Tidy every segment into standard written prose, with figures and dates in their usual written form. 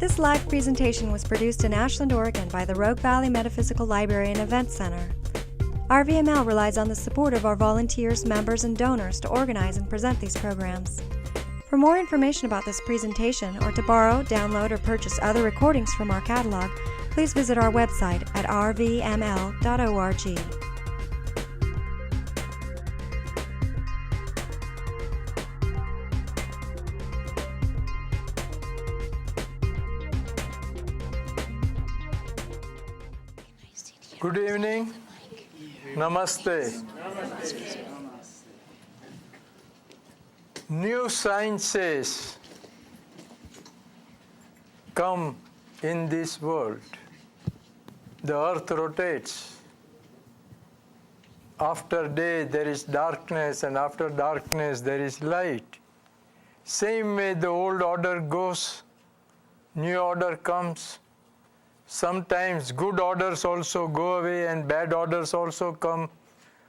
This live presentation was produced in Ashland, Oregon by the Rogue Valley Metaphysical Library and Event Center. RVML relies on the support of our volunteers, members, and donors to organize and present these programs. For more information about this presentation, or to borrow, download, or purchase other recordings from our catalog, please visit our website at rvml.org. Good evening. Namaste. New sciences come in this world. The earth rotates. After day there is darkness, and after darkness there is light. Same way the old order goes, new order comes. Sometimes good orders also go away and bad orders also come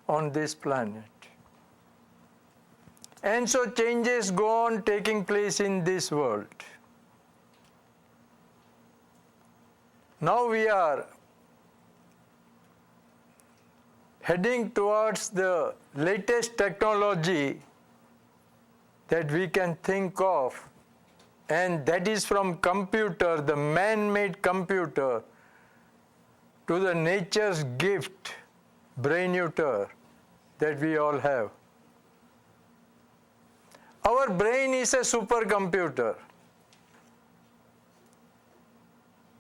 on this planet. And so changes go on taking place in this world. Now we are heading towards the latest technology that we can think of, and that is from computer, the man-made computer, to the nature's gift, brainuter, that we all have. Our brain is a supercomputer.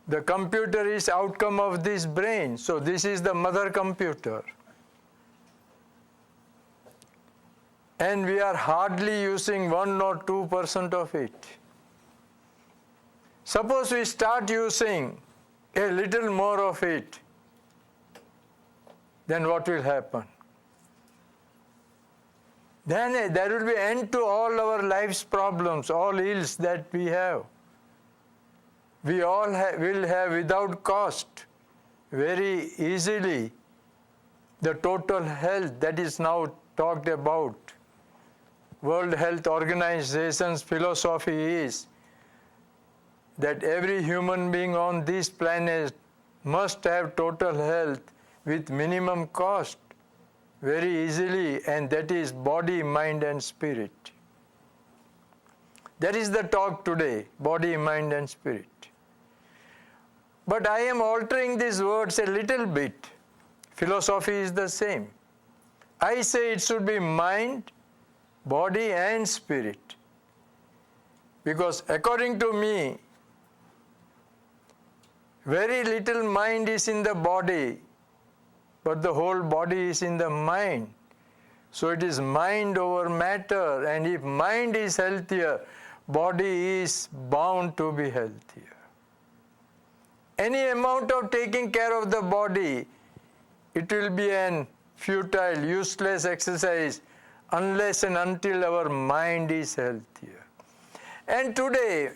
The computer is outcome of this brain, so this is the mother computer. And we are hardly using 1 or 2% of it. Suppose we start using a little more of it, then what will happen? Then there will be end to all our life's problems, all ills that we have. We all will have without cost, very easily, the total health that is now talked about. World Health Organization's philosophy is that every human being on this planet must have total health with minimum cost very easily, and that is body, mind, and spirit. That is the talk today, body, mind, and spirit. But I am altering these words a little bit. Philosophy is the same. I say it should be mind, body, and spirit. Because according to me, very little mind is in the body, but the whole body is in the mind. So it is mind over matter, and if mind is healthier, body is bound to be healthier. Any amount of taking care of the body, it will be an futile, useless exercise unless and until our mind is healthier. And today,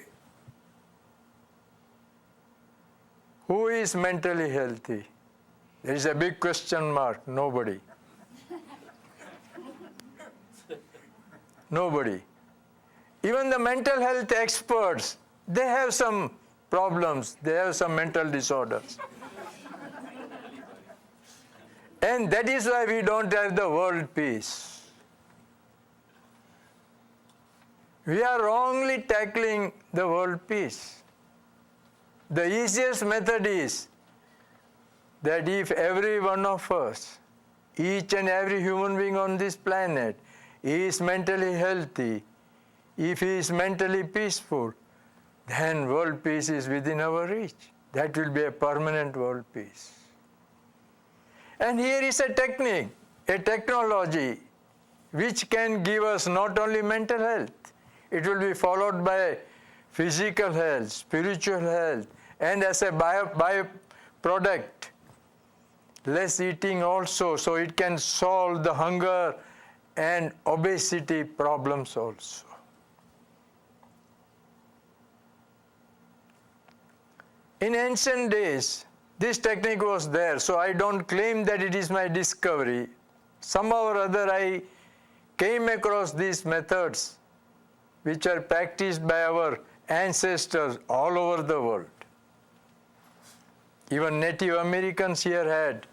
who is mentally healthy? There is a big question mark. Nobody. Nobody. Even the mental health experts, they have some problems. They have some mental disorders. And that is why we don't have the world peace. We are wrongly tackling the world peace. The easiest method is that if every one of us, each and every human being on this planet, is mentally healthy, if he is mentally peaceful, then world peace is within our reach. That will be a permanent world peace. And here is a technique, a technology, which can give us not only mental health, it will be followed by physical health, spiritual health, and as a byproduct, less eating also, so it can solve the hunger and obesity problems also. In ancient days, this technique was there, so I don't claim that it is my discovery. Somehow or other I came across these methods which are practiced by our ancestors all over the world. Even Native Americans here had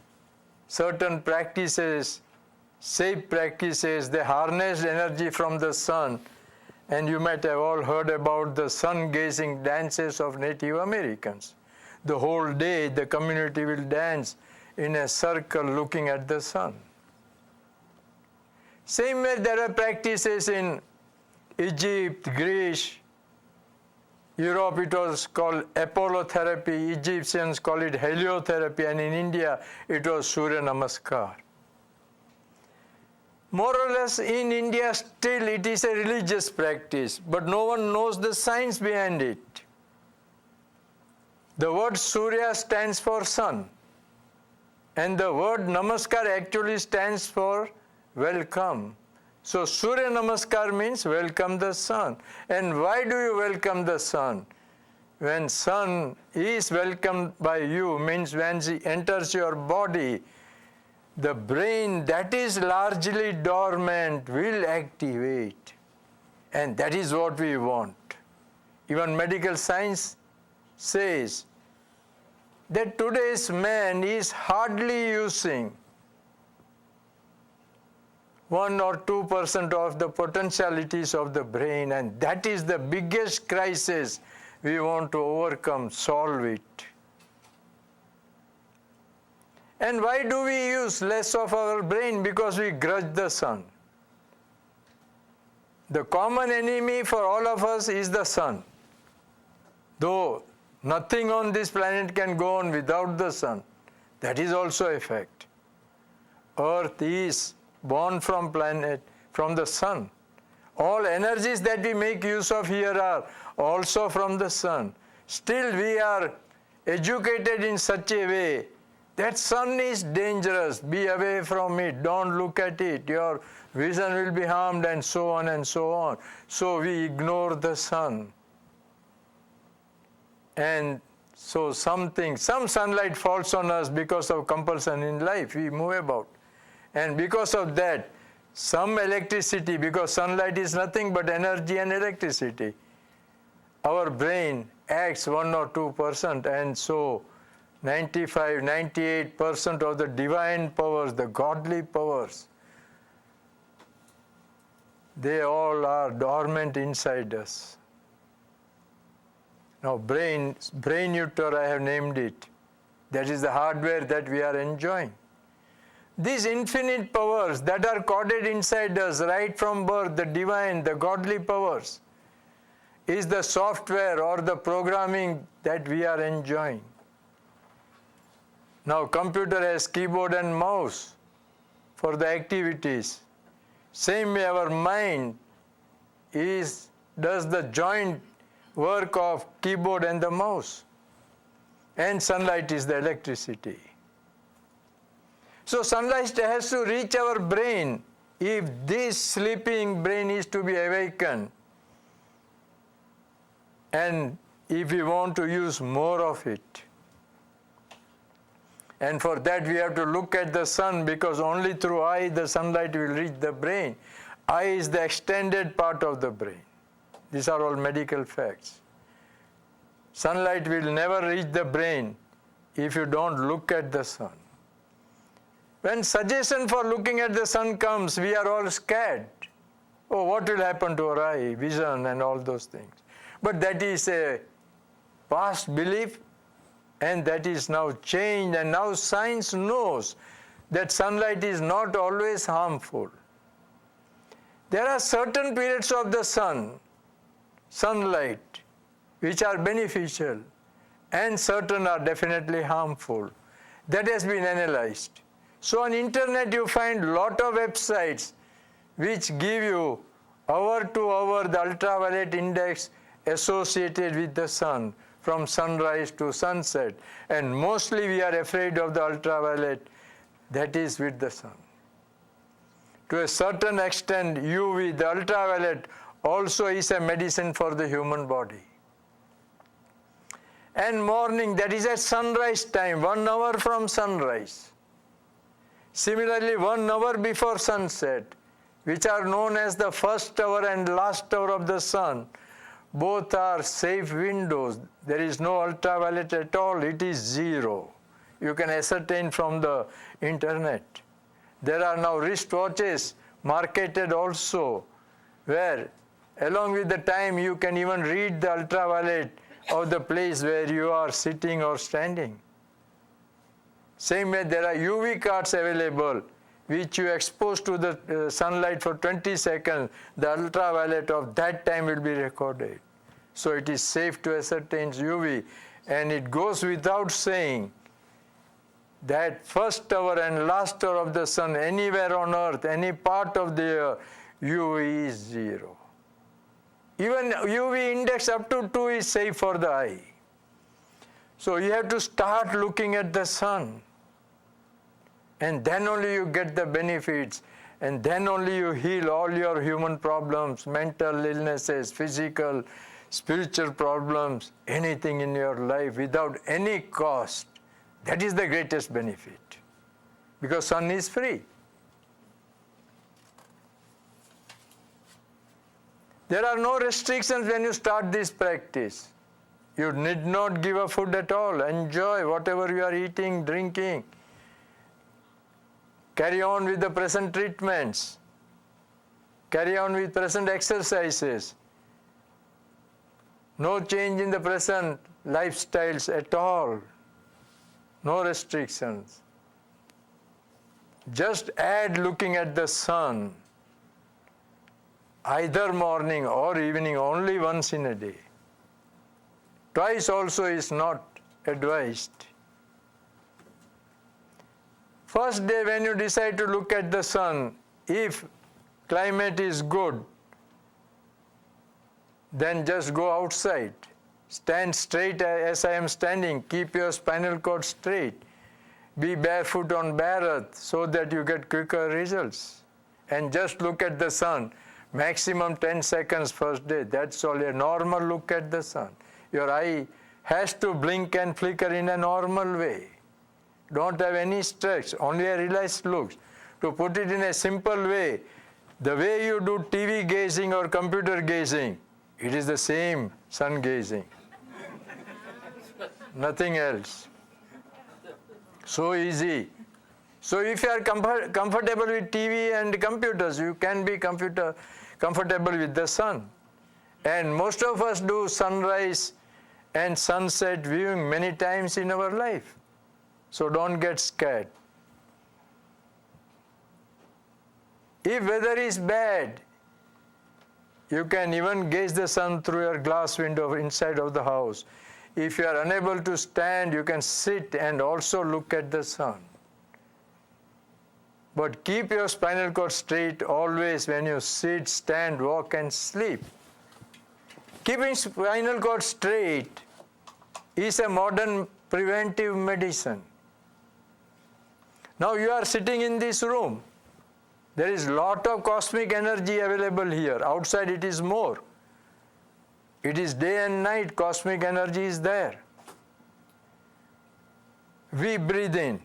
certain practices, safe practices. They harnessed energy from the sun. And you might have all heard about the sun-gazing dances of Native Americans. The whole day the community will dance in a circle looking at the sun. Same way there are practices in Egypt, Greece, Europe it was called Apollo therapy, Egyptians call it heliotherapy, and in India it was Surya Namaskar. More or less in India still it is a religious practice, but no one knows the science behind it. The word Surya stands for sun, and the word Namaskar actually stands for welcome. So Surya Namaskar means welcome the sun. And why do you welcome the sun? When sun is welcomed by you, means when she enters your body, the brain that is largely dormant will activate. And that is what we want. Even medical science says that today's man is hardly using 1 or 2% of the potentialities of the brain, and that is the biggest crisis we want to overcome, solve it. And why do we use less of our brain? Because we grudge the sun. The common enemy for all of us is the sun. Though nothing on this planet can go on without the sun, that is also a fact. Earth is born from the sun. All energies that we make use of here are also from the sun. Still we are educated in such a way that sun is dangerous, be away from it, don't look at it, your vision will be harmed, and so on and so on. So we ignore the sun. And so some sunlight falls on us because of compulsion in life, we move about. And because of that, some electricity, because sunlight is nothing but energy and electricity, our brain acts 1 or 2%, and so 95, 98% of the divine powers, the godly powers, they all are dormant inside us. Now brain neuter, I have named it. That is the hardware that we are enjoying. These infinite powers that are coded inside us right from birth, the divine, the godly powers, is the software or the programming that we are enjoying. Now computer has keyboard and mouse for the activities. Same way our mind does the joint work of keyboard and the mouse. And sunlight is the electricity. So sunlight has to reach our brain if this sleeping brain is to be awakened. And if we want to use more of it. And for that we have to look at the sun, because only through eye the sunlight will reach the brain. Eye is the extended part of the brain. These are all medical facts. Sunlight will never reach the brain if you don't look at the sun. When suggestion for looking at the sun comes, we are all scared. Oh, what will happen to our eye, vision, and all those things. But that is a past belief, and that is now changed, and now science knows that sunlight is not always harmful. There are certain periods of the sunlight, which are beneficial, and certain are definitely harmful. That has been analyzed. So on internet you find lot of websites which give you hour to hour the ultraviolet index associated with the sun from sunrise to sunset, and mostly we are afraid of the ultraviolet that is with the sun. To a certain extent UV, the ultraviolet, also is a medicine for the human body. And morning, that is at sunrise time, 1 hour from sunrise. Similarly, 1 hour before sunset, which are known as the first hour and last hour of the sun, Both are safe windows. There is no ultraviolet at all. It is zero. You can ascertain from the internet. There are now wristwatches marketed also, where along with the time you can even read the ultraviolet of the place where you are sitting or standing. Same way there are UV cards available, which you expose to the sunlight for 20 seconds, the ultraviolet of that time will be recorded. So it is safe to ascertain UV, and it goes without saying that first hour and last hour of the sun anywhere on earth, any part of the year, UV is zero. Even UV index up to 2 is safe for the eye. So you have to start looking at the sun, and then only you get the benefits, and then only you heal all your human problems, mental illnesses, physical, spiritual problems, anything in your life without any cost. That is the greatest benefit, because sun is free. There are no restrictions when you start this practice. You need not give up food at all. Enjoy whatever you are eating, drinking. Carry on with the present treatments. Carry on with present exercises. No change in the present lifestyles at all. No restrictions. Just add looking at the sun, either morning or evening, only once in a day. Twice also is not advised. First day when you decide to look at the sun, if climate is good, then just go outside. Stand straight as I am standing. Keep your spinal cord straight. Be barefoot on bare earth so that you get quicker results. And just look at the sun. Maximum 10 seconds first day. That's all. A normal look at the sun. Your eye has to blink and flicker in a normal way. Don't have any stretch, only a relaxed look. To put it in a simple way, the way you do TV gazing or computer gazing, it is the same sun gazing. Nothing else. So easy. So if you are comfortable with TV and computers, you can be comfortable with the sun. And most of us do sunrise and sunset viewing many times in our life. So don't get scared. If weather is bad, you can even gaze the sun through your glass window inside of the house. If you are unable to stand, you can sit and also look at the sun. But keep your spinal cord straight always when you sit, stand, walk, and sleep. Keeping spinal cord straight is a modern preventive medicine. Now you are sitting in this room. There is a lot of cosmic energy available here. Outside it is more. It is day and night, cosmic energy is there. We breathe in.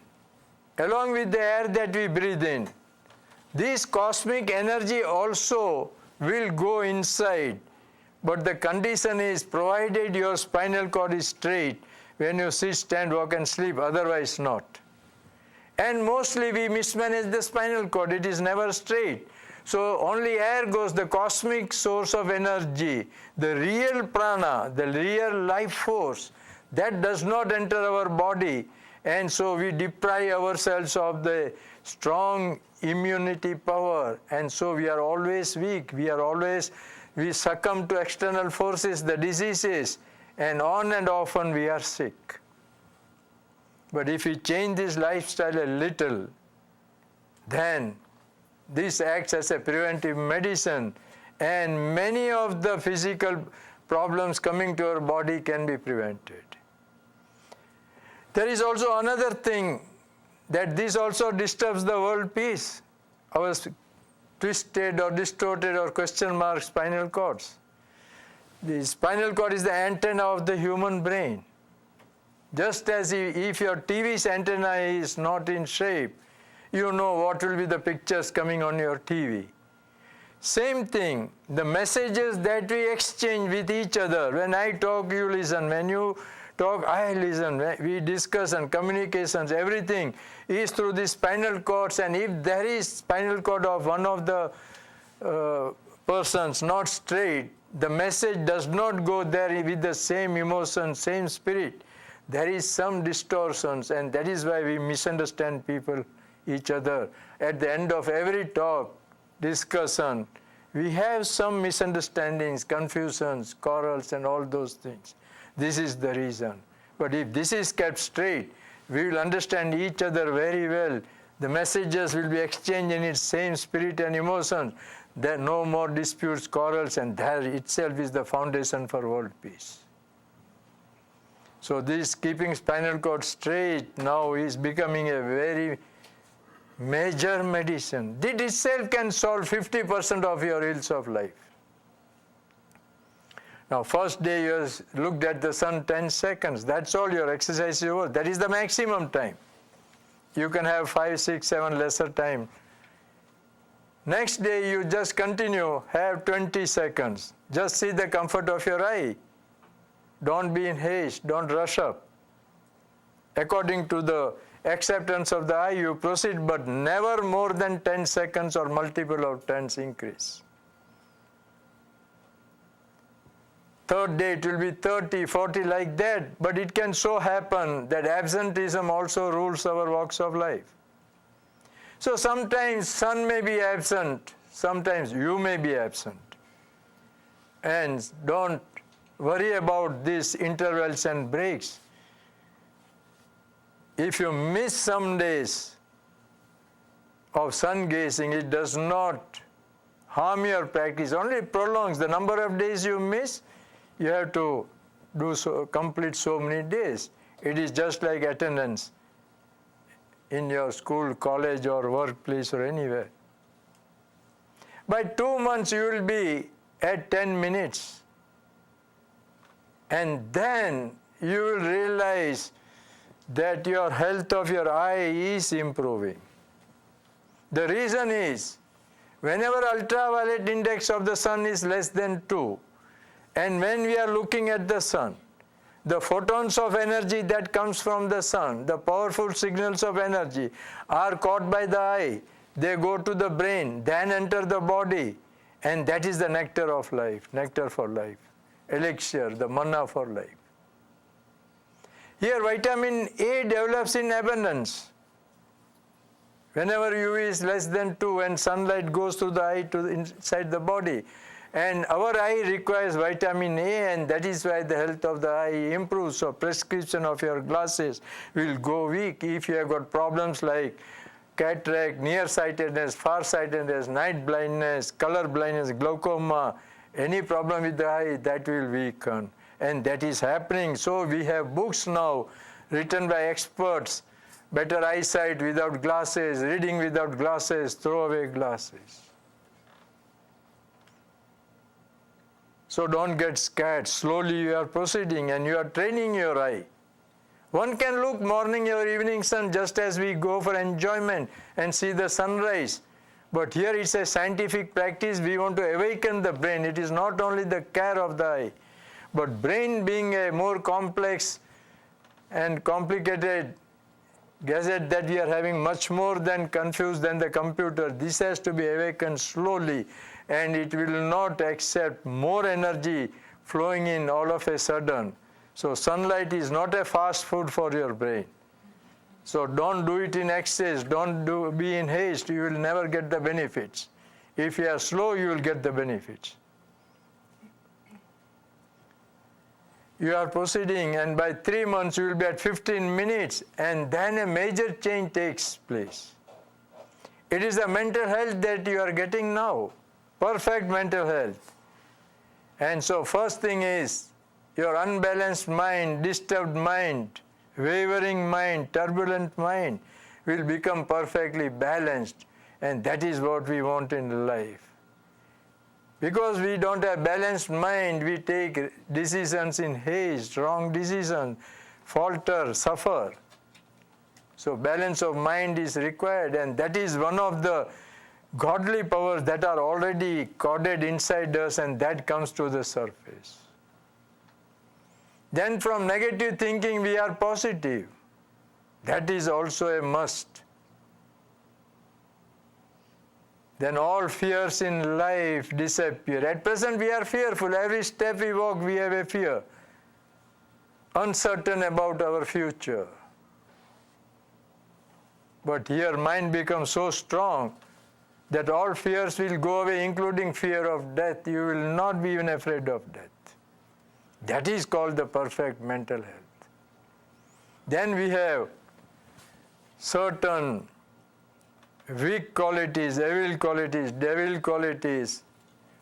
Along with the air that we breathe in, this cosmic energy also will go inside. But the condition is, provided your spinal cord is straight when you sit, stand, walk, and sleep, otherwise not. And mostly we mismanage the spinal cord. It is never straight. So only air goes, the cosmic source of energy, the real prana, the real life force, that does not enter our body. And so we deprive ourselves of the strong immunity power. And so we are always weak. We succumb to external forces, the diseases, and on and often we are sick. But if we change this lifestyle a little, then this acts as a preventive medicine, and many of the physical problems coming to our body can be prevented. There is also another thing, that this also disturbs the world peace, our twisted or distorted or question mark spinal cords. The spinal cord is the antenna of the human brain. Just as if your TV's antenna is not in shape, you know what will be the pictures coming on your TV. Same thing, the messages that we exchange with each other. When I talk, you listen. When you talk, I listen. We discuss and communications, everything is through the spinal cords. And if there is spinal cord of one of the persons not straight, the message does not go there with the same emotion, same spirit. There is some distortions, and that is why we misunderstand people, each other. At the end of every talk, discussion, we have some misunderstandings, confusions, quarrels, and all those things. This is the reason. But if this is kept straight, we will understand each other very well. The messages will be exchanged in its same spirit and emotion. There are no more disputes, quarrels, and that itself is the foundation for world peace. So this keeping spinal cord straight now is becoming a very major medicine. This itself can solve 50% of your ills of life. Now, first day you looked at the sun 10 seconds. That's all your exercise is over. That is the maximum time. You can have 5, 6, 7 lesser time. Next day you just continue, have 20 seconds. Just see the comfort of your eye. Don't be in haste, don't rush up. According to the acceptance of the eye, you proceed, but never more than 10 seconds or multiple of 10s increase. Third day it will be 30, 40 like that, but it can so happen that absenteeism also rules our walks of life. So sometimes sun may be absent, sometimes you may be absent. And don't worry about these intervals and breaks. If you miss some days of sun gazing, it does not harm your practice, only prolongs the number of days you miss. You have to complete so many days. It is just like attendance in your school, college, or workplace, or anywhere. By 2 months, you will be at 10 minutes. And then you will realize that your health of your eye is improving. The reason is, whenever ultraviolet index of the sun is less than 2, and when we are looking at the sun, the photons of energy that comes from the sun, the powerful signals of energy, are caught by the eye. They go to the brain, then enter the body, and that is the nectar of life, nectar for life, elixir, the manna for life. Here vitamin A develops in abundance. Whenever UV is less than 2 and sunlight goes through the eye to inside the body, and our eye requires vitamin A, and that is why the health of the eye improves. So prescription of your glasses will go weak if you have got problems like cataract, nearsightedness, farsightedness, night blindness, color blindness, glaucoma, any problem with the eye, that will weaken. And that is happening. So we have books now written by experts, better eyesight without glasses, reading without glasses, throw away glasses. So don't get scared. Slowly you are proceeding and you are training your eye. One can look morning or evening sun just as we go for enjoyment and see the sunrise. But here it's a scientific practice. We want to awaken the brain. It is not only the care of the eye, but brain being a more complex and complicated gadget that we are having, much more than confused than the computer. This has to be awakened slowly, and it will not accept more energy flowing in all of a sudden. So sunlight is not a fast food for your brain. So don't do it in excess, be in haste, you will never get the benefits. If you are slow, you will get the benefits. You are proceeding, and by 3 months you will be at 15 minutes, and then a major change takes place. It is the mental health that you are getting now, perfect mental health. And so first thing is, your unbalanced mind, disturbed mind, wavering mind, turbulent mind will become perfectly balanced, and that is what we want in life. Because we don't have balanced mind, we take decisions in haste, wrong decisions, falter, suffer. So balance of mind is required, and that is one of the godly powers that are already coded inside us, and that comes to the surface. Then from negative thinking we are positive. That is also a must. Then all fears in life disappear. At present we are fearful. Every step we walk we have a fear. Uncertain about our future. But here mind becomes so strong that all fears will go away, including fear of death. You will not be even afraid of death. That is called the perfect mental health. Then we have certain weak qualities, evil qualities, devil qualities,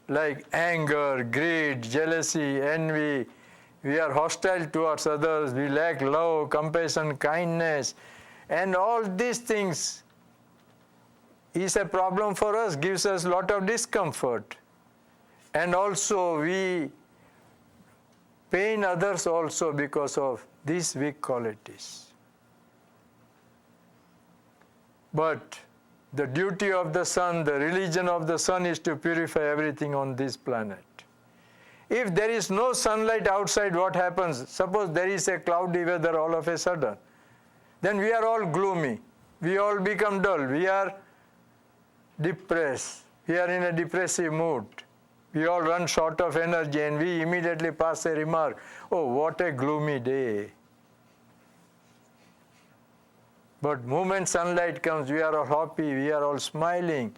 like anger, greed, jealousy, envy. We are hostile towards others. We lack love, compassion, kindness. And all these things is a problem for us, gives us a lot of discomfort. And also we pain others also because of these weak qualities. But the duty of the sun, the religion of the sun is to purify everything on this planet. If there is no sunlight outside, what happens? Suppose there is a cloudy weather all of a sudden. Then we are all gloomy. We all become dull. We are depressed. We are in a depressive mood. We all run short of energy and we immediately pass a remark, oh, what a gloomy day. But moment sunlight comes, we are all happy, we are all smiling.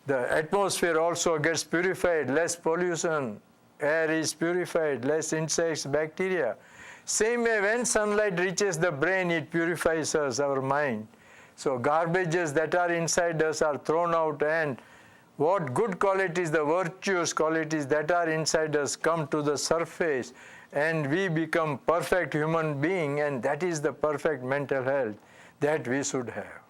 The atmosphere also gets purified, less pollution, air is purified, less insects, bacteria. Same way, when sunlight reaches the brain, it purifies us, our mind. So garbages that are inside us are thrown out, and what good qualities, the virtuous qualities that are inside us come to the surface, and we become perfect human being, and that is the perfect mental health that we should have.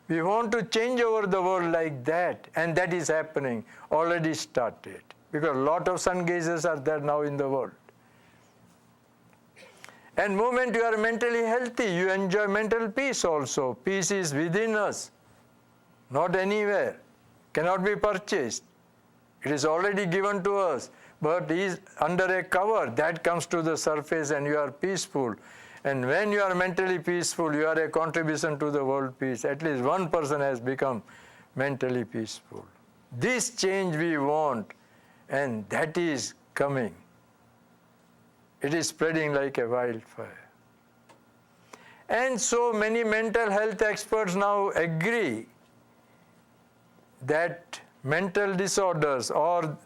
We want to change over the world like that, and that is happening, already started, because a lot of sun gazers are there now in the world. And the moment you are mentally healthy, you enjoy mental peace also. Peace is within us, not anywhere, cannot be purchased. It is already given to us, but is under a cover that comes to the surface and you are peaceful. And when you are mentally peaceful, you are a contribution to the world peace. At least one person has become mentally peaceful. This change we want, and that is coming. It is spreading like a wildfire. And so many mental health experts now agree that mental disorders, or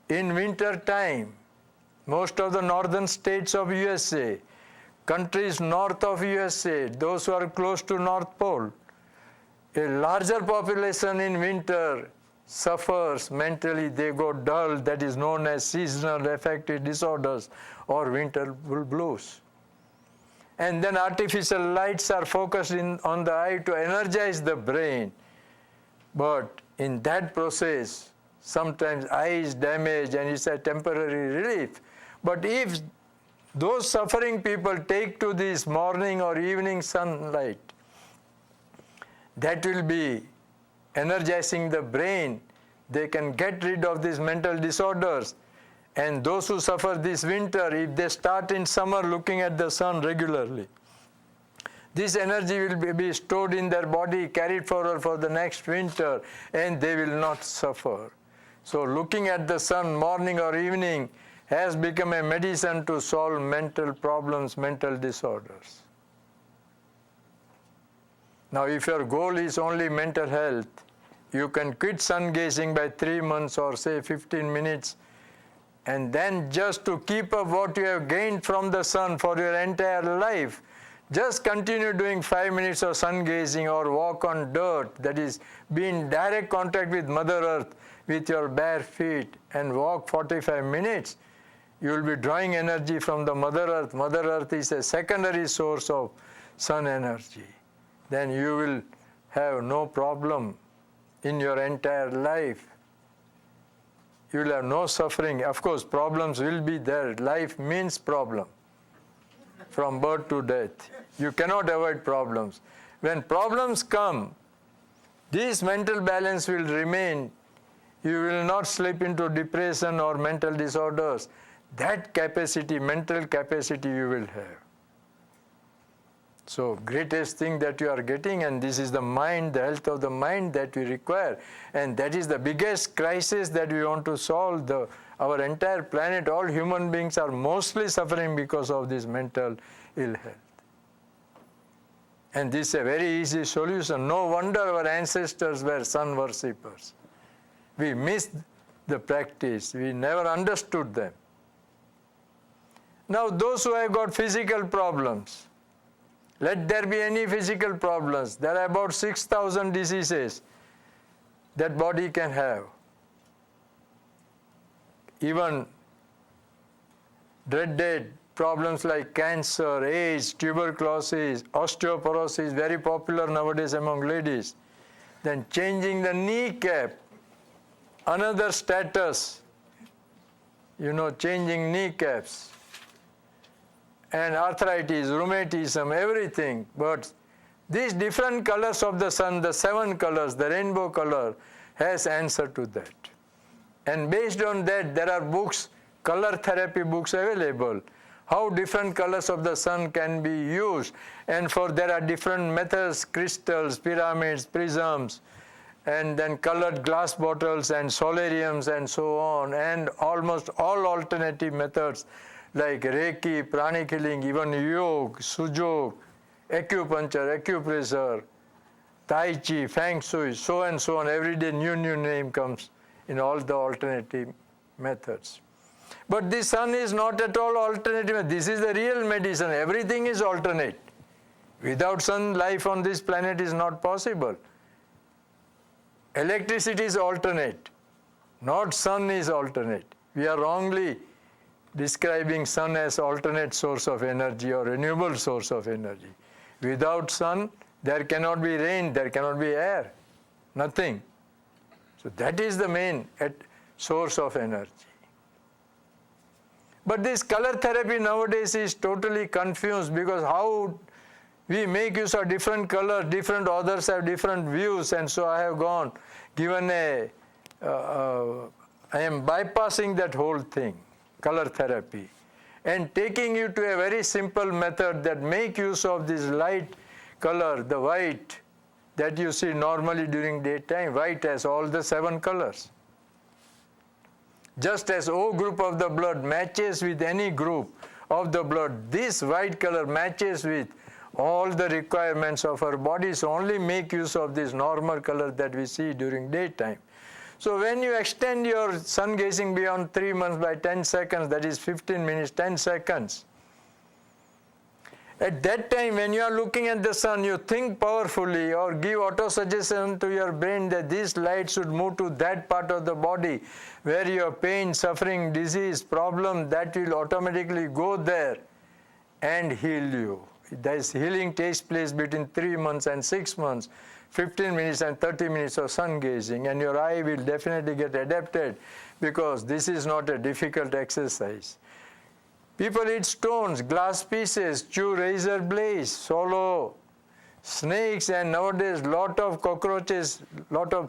in winter time, most of the northern states of USA, countries north of USA, those who are close to North Pole, a larger population in winter suffers mentally, they go dull, that is known as seasonal affective disorders or winter blues. And then artificial lights are focused on the eye to energize the brain. But in that process, sometimes eye is damaged and it's a temporary relief. But if those suffering people take to this morning or evening sunlight, that will be energizing the brain. They can get rid of these mental disorders. And those who suffer this winter, if they start in summer looking at the sun regularly, this energy will be stored in their body, carried forward for the next winter, and they will not suffer. So looking at the sun morning or evening has become a medicine to solve mental problems, mental disorders. Now if your goal is only mental health, you can quit sun gazing by 3 months or say 15 minutes, and then just to keep up what you have gained from the sun for your entire life, just continue doing 5 minutes of sun gazing or walk on dirt, that is, be in direct contact with Mother Earth with your bare feet and walk 45 minutes. You will be drawing energy from the Mother Earth. Mother Earth is a secondary source of sun energy. Then you will have no problem in your entire life. You will have no suffering. Of course, problems will be there. Life means problem. From birth to death. You cannot avoid problems. When problems come, this mental balance will remain. You will not slip into depression or mental disorders. That capacity, mental capacity you will have. So greatest thing that you are getting, and this is the mind, the health of the mind that we require. And that is the biggest crisis that we want to solve. Our entire planet, all human beings are mostly suffering because of this mental ill health. And this is a very easy solution. No wonder our ancestors were sun worshippers. We missed the practice. We never understood them. Now those who have got physical problems, let there be any physical problems. There are about 6,000 diseases that body can have. Even dreaded problems like cancer, AIDS, tuberculosis, osteoporosis, very popular nowadays among ladies. Then changing the kneecap, another status, changing kneecaps. And arthritis, rheumatism, everything. But these different colors of the sun, the 7 colors, the rainbow color, has answer to that. And based on that, there are books, color therapy books available, how different colors of the sun can be used. And there are different methods, crystals, pyramids, prisms, and then colored glass bottles and solariums and so on, and almost all alternative methods like Reiki, pranic healing, even yoga, sujok, acupuncture, acupressure, Tai Chi, Feng Shui, so and so on. Every day new name comes in all the alternative methods. But the sun is not at all alternative. This is the real medicine. Everything is alternate. Without sun, life on this planet is not possible. Electricity is alternate, not sun is alternate. We are wrongly describing sun as alternate source of energy or renewable source of energy. Without sun, there cannot be rain, there cannot be air, nothing. So that is the main source of energy. But this color therapy nowadays is totally confused, because how we make use of different colors, different authors have different views, and so I have given I am bypassing that whole thing, color therapy, and taking you to a very simple method that make use of this light color, the white, that you see normally during daytime. White has all the 7 colors. Just as O group of the blood matches with any group of the blood, this white color matches with all the requirements of our body, so only make use of this normal color that we see during daytime. So when you extend your sun gazing beyond 3 months by 10 seconds, that is 15 minutes, 10 seconds. At that time, when you are looking at the sun, you think powerfully or give auto-suggestion to your brain that this light should move to that part of the body where your pain, suffering, disease, problem, that will automatically go there and heal you. This healing takes place between 3 months and 6 months, 15 minutes and 30 minutes of sun gazing, and your eye will definitely get adapted, because this is not a difficult exercise. People eat stones, glass pieces, chew razor blades, swallow snakes, and nowadays lot of cockroaches,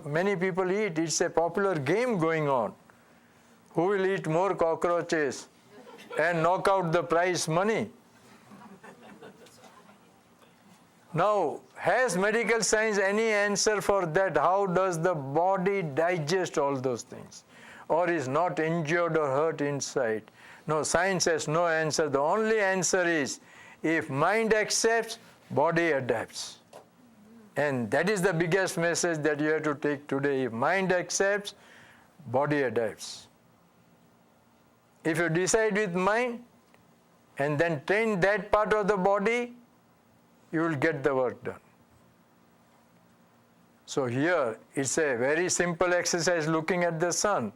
many people eat. It's a popular game going on. Who will eat more cockroaches and knock out the prize money? Now, has medical science any answer for that? How does the body digest all those things? Or is not injured or hurt inside? No, science has no answer. The only answer is, if mind accepts, body adapts. And that is the biggest message that you have to take today. If mind accepts, body adapts. If you decide with mind and then train that part of the body, you will get the work done. So here, it's a very simple exercise looking at the sun.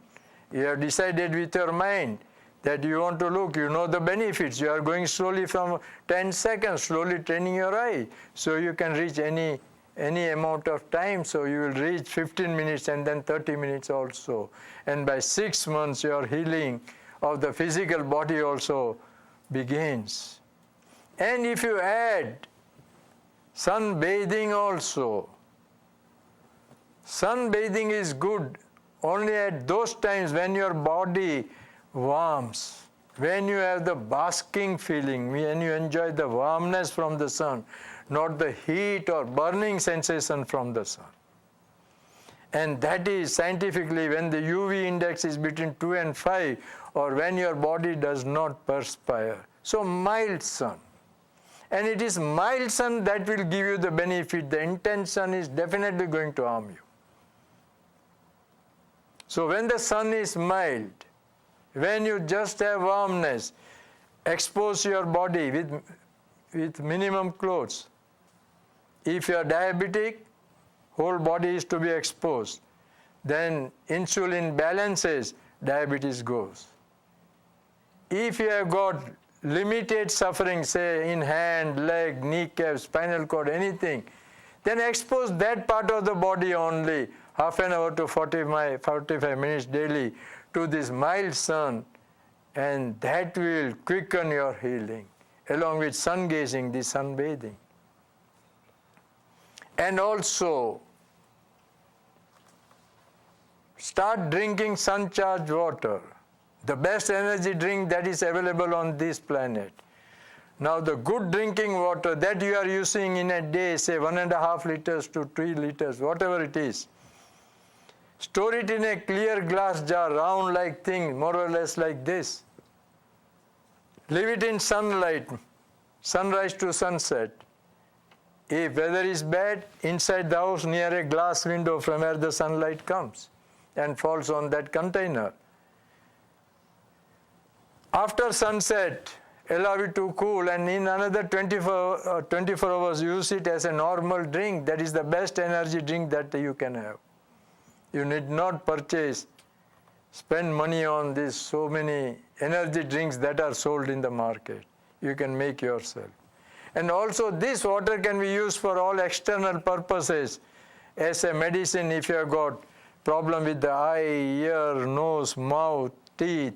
You have decided with your mind that you want to look, you know the benefits. You are going slowly from 10 seconds, slowly training your eye. So you can reach any amount of time. So you will reach 15 minutes and then 30 minutes also. And by 6 months, your healing of the physical body also begins. And if you add sun bathing also, Sunbathing is good only at those times when your body warms, when you have the basking feeling, when you enjoy the warmness from the sun, not the heat or burning sensation from the sun. And that is scientifically when the UV index is between 2 and 5, or when your body does not perspire. So mild sun. And it is mild sun that will give you the benefit. The intense sun is definitely going to harm you. So when the sun is mild, when you just have warmness, expose your body with minimum clothes. If you are diabetic, whole body is to be exposed. Then insulin balances, diabetes goes. If you have got limited suffering, say in hand, leg, kneecap, spinal cord, anything, then expose that part of the body only, half an hour to 45 minutes daily, to this mild sun, and that will quicken your healing, along with sun gazing, the sunbathing. And also, start drinking sun-charged water, the best energy drink that is available on this planet. Now the good drinking water that you are using in a day, say 1.5 liters to 3 liters, whatever it is, store it in a clear glass jar, round like thing, more or less like this. Leave it in sunlight, sunrise to sunset. If weather is bad, inside the house near a glass window from where the sunlight comes and falls on that container. After sunset, allow it to cool, and in another 24 hours, use it as a normal drink. That is the best energy drink that you can have. You need not spend money on this, so many energy drinks that are sold in the market. You can make yourself. And also this water can be used for all external purposes as a medicine if you have got problem with the eye, ear, nose, mouth, teeth,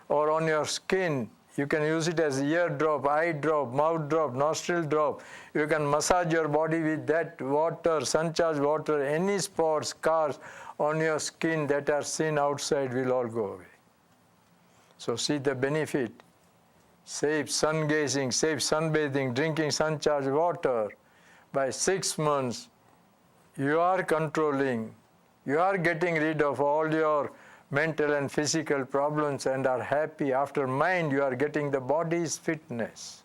or on your skin. You can use it as ear drop, eye drop, mouth drop, nostril drop. You can massage your body with that water, sun-charged water. Any spots, scars on your skin that are seen outside will all go away. So see the benefit. Safe sun gazing, safe sunbathing, drinking sun-charged water. By 6 months, you are controlling, you are getting rid of all your mental and physical problems and are happy. After mind, you are getting the body's fitness.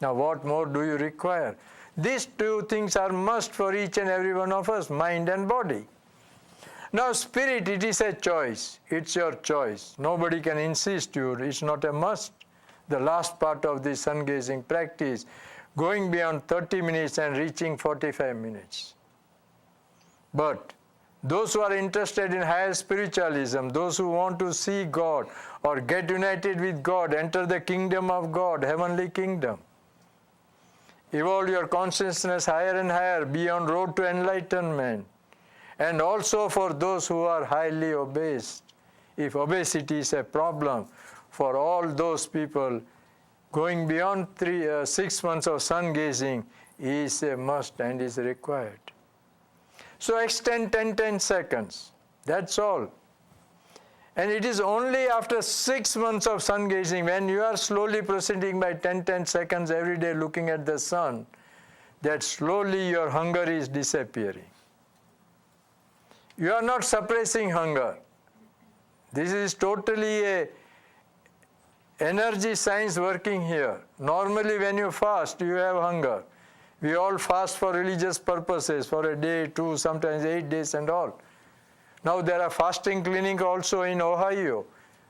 Now what more do you require? These two things are must for each and every one of us, mind and body. Now spirit, it is a choice. It's your choice. Nobody can insist you. It's not a must. The last part of the sun gazing practice, going beyond 30 minutes and reaching 45 minutes. But those who are interested in higher spiritualism, those who want to see God or get united with God, enter the kingdom of God, heavenly kingdom. Evolve your consciousness higher and higher, be on road to enlightenment. And also for those who are highly obese, if obesity is a problem, for all those people, going beyond 6 months of sun gazing is a must and is required. So extend 10 seconds, that's all. And it is only after 6 months of sun gazing, when you are slowly proceeding by 10 seconds every day looking at the sun, that slowly your hunger is disappearing. You are not suppressing hunger. This is totally a energy science working here. Normally when you fast, you have hunger. We all fast for religious purposes, for a day, 2, sometimes 8 days and all. Now there are fasting clinics also in Ohio,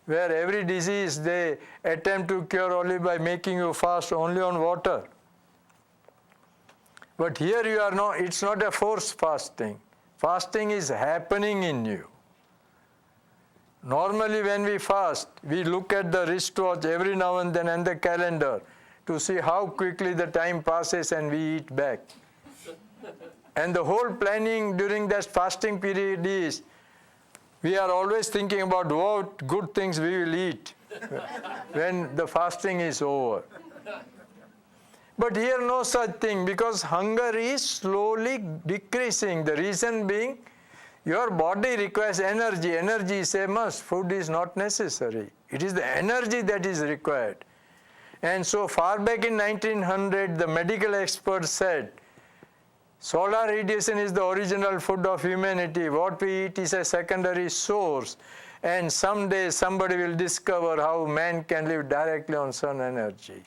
where every disease they attempt to cure only by making you fast only on water. But here you are not, it's not a forced fasting. Fasting is happening in you. Normally when we fast, we look at the wristwatch every now and then and the calendar to see how quickly the time passes and we eat back. And the whole planning during that fasting period is, we are always thinking about what good things we will eat when the fasting is over. But here no such thing, because hunger is slowly decreasing. The reason being, Your body requires energy. Energy is a must. Food is not necessary. It is the energy that is required. And so far back in 1900, the medical experts said, solar radiation is the original food of humanity. What we eat is a secondary source. And someday somebody will discover how man can live directly on sun energy.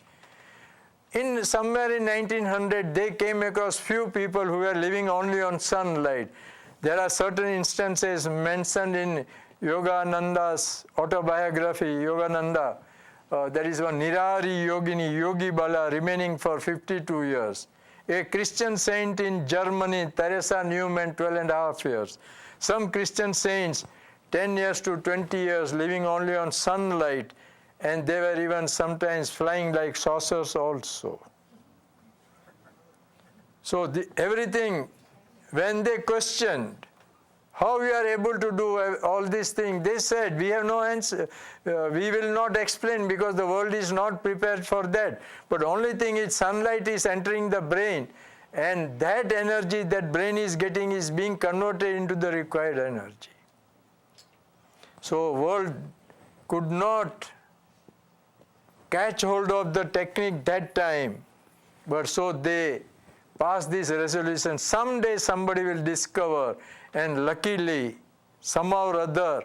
Somewhere in 1900, they came across few people who were living only on sunlight. There are certain instances mentioned in Yogananda's autobiography, Yogananda. There is one Nirari Yogini, Yogi Bala, remaining for 52 years. A Christian saint in Germany, Teresa Neumann, 12.5 years. Some Christian saints, 10 years to 20 years, living only on sunlight, and they were even sometimes flying like saucers also. So everything, when they questioned how we are able to do all these things, they said, we have no answer. We will not explain because the world is not prepared for that. But only thing is sunlight is entering the brain, and that energy that brain is getting is being converted into the required energy. So world could not catch hold of the technique that time, but so they passed this resolution. Someday somebody will discover, and luckily, somehow or other,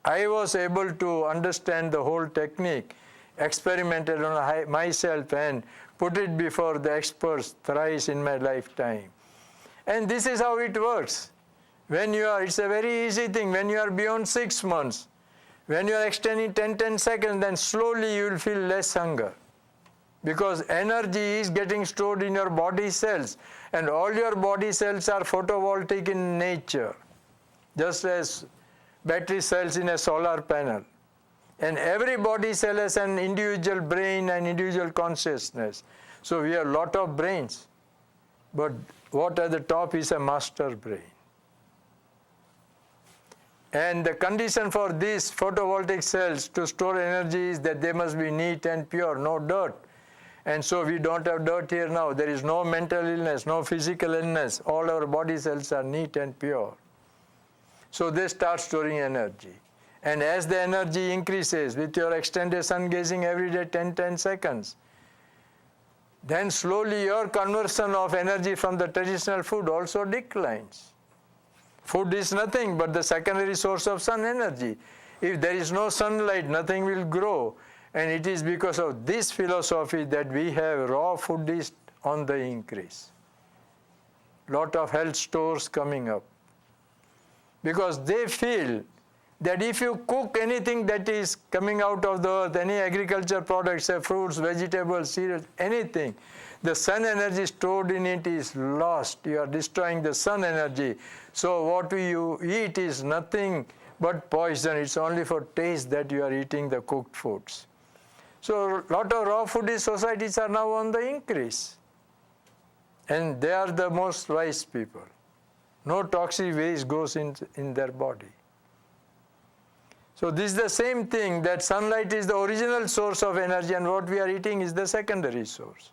I was able to understand the whole technique, experimented on myself and put it before the experts thrice in my lifetime. And this is how it works. It's a very easy thing. When you are beyond 6 months, when you are extending 10 seconds, then slowly you will feel less hunger. Because energy is getting stored in your body cells, and all your body cells are photovoltaic in nature, just as battery cells in a solar panel. And every body cell has an individual brain and individual consciousness. So we have a lot of brains, but what at the top is a master brain. And the condition for these photovoltaic cells to store energy is that they must be neat and pure, no dirt. And so we don't have dirt here now. There is no mental illness, no physical illness. All our body cells are neat and pure. So they start storing energy. And as the energy increases with your extended sun gazing every day 10 seconds, then slowly your conversion of energy from the traditional food also declines. Food is nothing but the secondary source of sun energy. If there is no sunlight, nothing will grow. And it is because of this philosophy that we have raw food is on the increase. Lot of health stores coming up. Because they feel that if you cook anything that is coming out of the earth, any agriculture products, say fruits, vegetables, cereals, anything, the sun energy stored in it is lost. You are destroying the sun energy. So what you eat is nothing but poison. It's only for taste that you are eating the cooked foods. So a lot of raw food societies are now on the increase. And they are the most wise people. No toxic waste goes in their body. So this is the same thing, that sunlight is the original source of energy and what we are eating is the secondary source.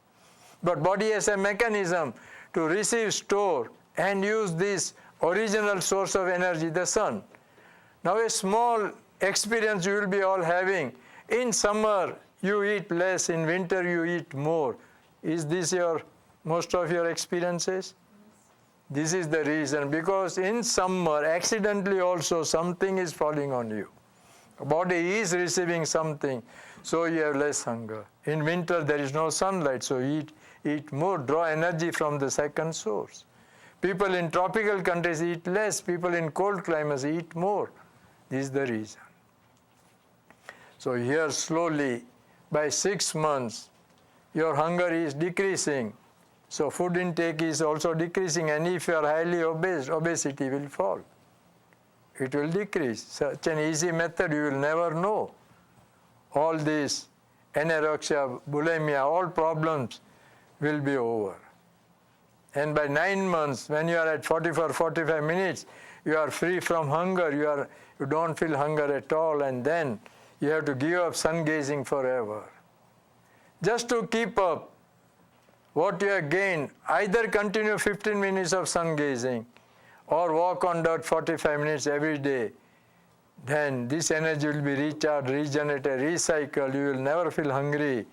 But body has a mechanism to receive, store and use this original source of energy, the sun. Now a small experience you will be all having. In summer you eat less, in winter you eat more. Is this most of your experiences? This is the reason, because in summer accidentally also something is falling on you. Body is receiving something, so you have less hunger. In winter there is no sunlight, so eat more, draw energy from the second source. People in tropical countries eat less, people in cold climates eat more. This is the reason. So here slowly, by 6 months, your hunger is decreasing. So food intake is also decreasing, and if you are highly obese, obesity will fall. It will decrease. Such an easy method you will never know. All this anorexia, bulimia, all problems will be over. And by 9 months, when you are at 45 minutes, you are free from hunger. You don't feel hunger at all, and then you have to give up sun gazing forever. Just to keep up what you have gained, either continue 15 minutes of sun gazing, or walk on dirt 45 minutes every day, then this energy will be recharged, regenerated, recycled. You will never feel hungry.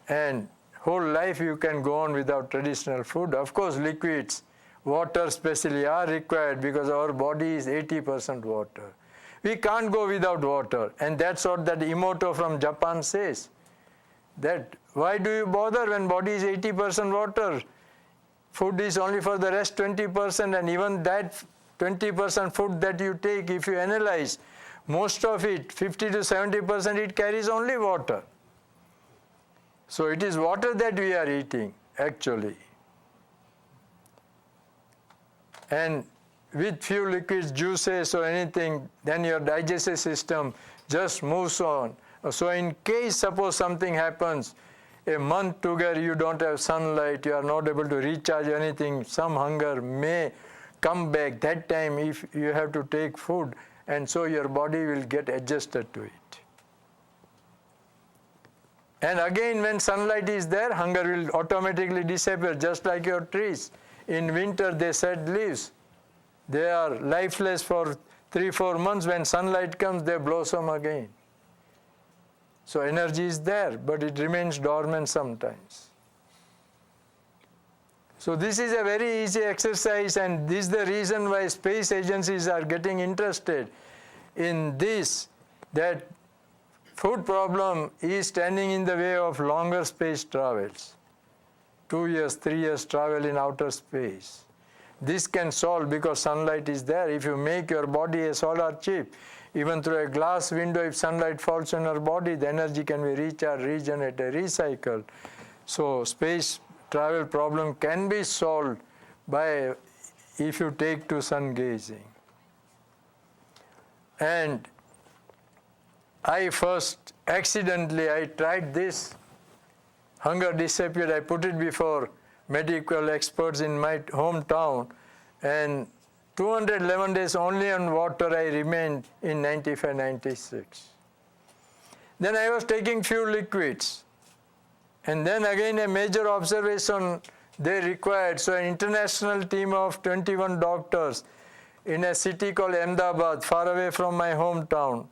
And whole life you can go on without traditional food. Of course, liquids, water especially, are required because our body is 80% water. We can't go without water. And that's what that Emoto from Japan says. That why do you bother when body is 80% water? Food is only for the rest 20%, and even that 20% food that you take, if you analyze, most of it, 50 to 70%, it carries only water. So it is water that we are eating, actually. And with few liquids, juices or anything, then your digestive system just moves on. So in case suppose something happens, a month together you don't have sunlight, you are not able to recharge anything, some hunger may come back. That time if you have to take food, and so your body will get adjusted to it. And again, when sunlight is there, hunger will automatically disappear, just like your trees. In winter they shed leaves. They are lifeless for 3-4 months. When sunlight comes, they blossom again. So energy is there, but it remains dormant sometimes. So this is a very easy exercise, and this is the reason why space agencies are getting interested in this, that food problem is standing in the way of longer space travels. 2 years, 3 years travel in outer space. This can solve because sunlight is there. If you make your body a solar chip, even through a glass window, if sunlight falls on your body, the energy can be recharged, regenerated, recycled. So space travel problem can be solved by if you take to sun gazing. And I first accidentally I tried this. Hunger disappeared. I put it before medical experts in my hometown, and 211 days only on water I remained in 95, 96. Then I was taking few liquids. And then again a major observation they required. So an international team of 21 doctors in a city called Ahmedabad, far away from my hometown,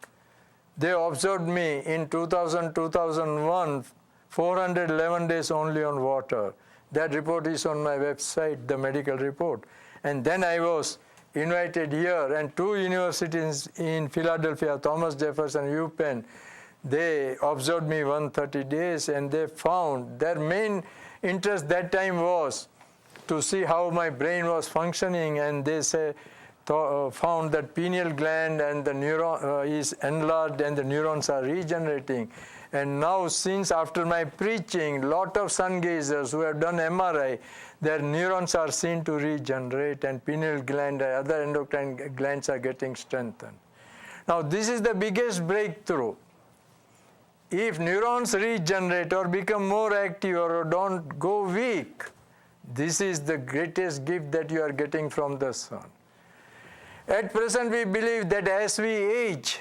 they observed me in 2000, 2001, 411 days only on water. That report is on my website, the medical report. And then I was invited here, and 2 universities in Philadelphia, Thomas Jefferson, UPenn, they observed me 130 days, and they found their main interest that time was to see how my brain was functioning, and they found that pineal gland and the neuron is enlarged and the neurons are regenerating. And now, since after my preaching, lot of sun gazers who have done MRI, their neurons are seen to regenerate, and pineal gland and other endocrine glands are getting strengthened. Now, this is the biggest breakthrough. If neurons regenerate or become more active or don't go weak, this is the greatest gift that you are getting from the sun. At present, we believe that as we age,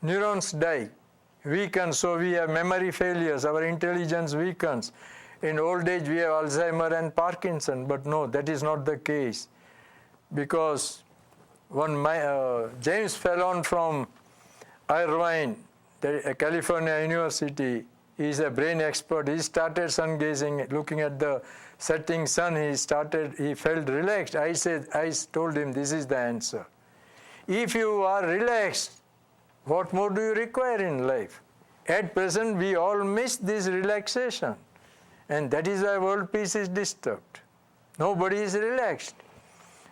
neurons die, weaken, so we have memory failures, our intelligence weakens. In old age, we have Alzheimer and Parkinson, but no, that is not the case. Because James Fallon from Irvine, California University, he is a brain expert. He started sun gazing, looking at the setting sun. He felt relaxed. I told him, this is the answer. If you are relaxed, what more do you require in life? At present, we all miss this relaxation. And that is why world peace is disturbed. Nobody is relaxed.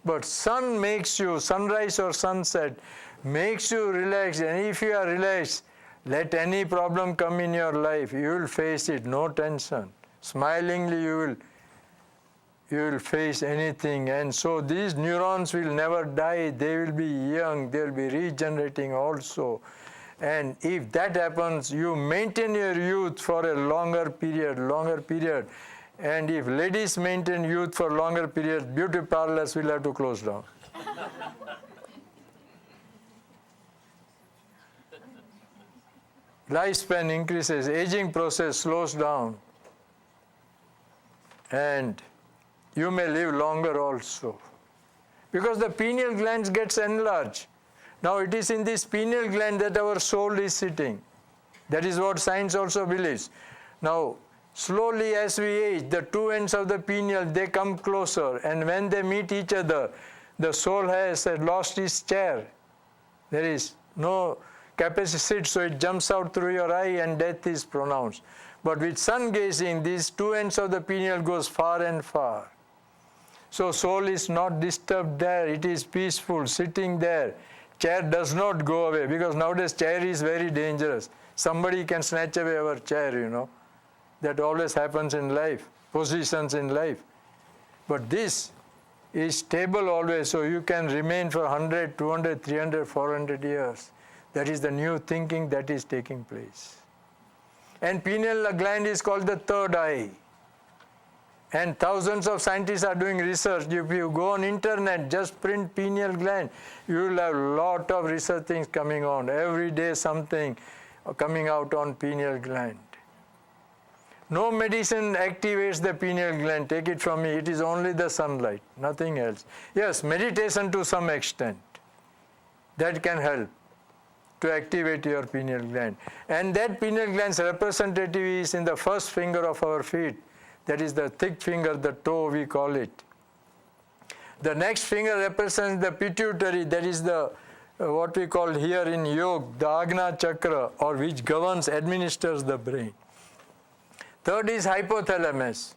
But sun makes you, sunrise or sunset, makes you relaxed. And if you are relaxed, let any problem come in your life, you will face it, no tension. Smilingly you will face anything. And so these neurons will never die, they will be young, they will be regenerating also. And if that happens, you maintain your youth for a longer period. And if ladies maintain youth for longer periods, beauty parlors will have to close down. Lifespan increases, aging process slows down, and you may live longer also. because the pineal gland gets enlarged. Now it is in this pineal gland that our soul is sitting. That is what science also believes. Now, slowly as we age, the two ends of the pineal, they come closer, and when they meet each other, the soul has lost its chair. There is no capacity, so it jumps out through your eye and death is pronounced. But with sun gazing, these two ends of the pineal goes far and far. So soul is not disturbed there, it is peaceful, sitting there. Chair does not go away, because nowadays chair is very dangerous. Somebody can snatch away our chair, That always happens in life, positions in life. But this is stable always, so you can remain for 100, 200, 300, 400 years. That is the new thinking that is taking place. And pineal gland is called the third eye. And thousands of scientists are doing research. If you go on internet, just print pineal gland, you will have a lot of research things coming on. Every day something coming out on pineal gland. No medicine activates the pineal gland, take it from me, it is only the sunlight, nothing else. Yes, meditation to some extent, that can help to activate your pineal gland. And that pineal gland's representative is in the first finger of our feet, that is the thick finger, the toe we call it. The next finger represents the pituitary, that is the what we call here in yoga, the Agna Chakra, or which governs, administers the brain. Third is hypothalamus.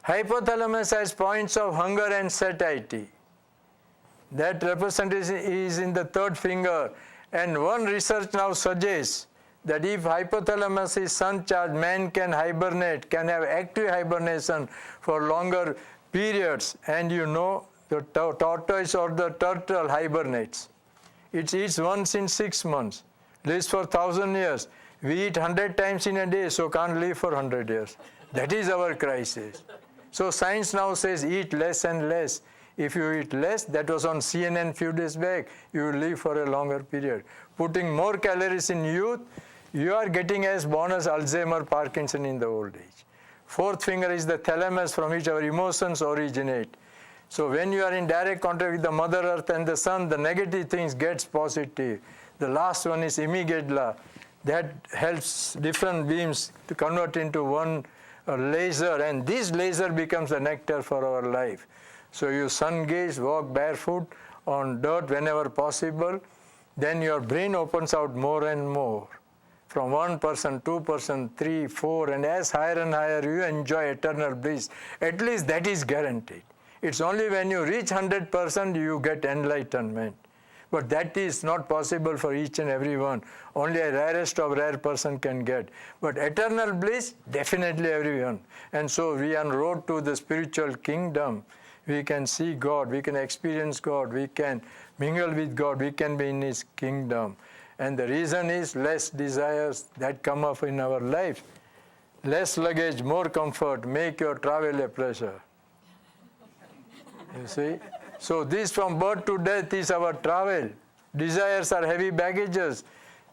Hypothalamus has points of hunger and satiety. That representation is in the third finger. And one research now suggests that if hypothalamus is sun-charged, man can hibernate, can have active hibernation for longer periods. And the tortoise or the turtle hibernates. It eats once in 6 months, lives for 1,000 years. We eat 100 times in a day, so can't live for 100 years. That is our crisis. So science now says eat less and less. If you eat less, that was on CNN few days back, you will live for a longer period. Putting more calories in youth, you are getting as bonus Alzheimer, Parkinson in the old age. Fourth finger is the thalamus from which our emotions originate. So when you are in direct contact with the Mother Earth and the Sun, the negative things gets positive. The last one is amygdala. That helps different beams to convert into one laser, and this laser becomes the nectar for our life. So you sun gaze, walk barefoot on dirt whenever possible, then your brain opens out more and more. From 1%, 2%, 3, 4, and as higher and higher you enjoy eternal bliss. At least that is guaranteed. It's only when you reach 100% you get enlightenment. But that is not possible for each and every one. Only a rarest of rare person can get. But eternal bliss, definitely everyone. And so we are on road to the spiritual kingdom. We can see God, we can experience God, we can mingle with God, we can be in His kingdom. And the reason is less desires that come up in our life. Less luggage, more comfort, make your travel a pleasure. You see? So this from birth to death is our travel. Desires are heavy baggages.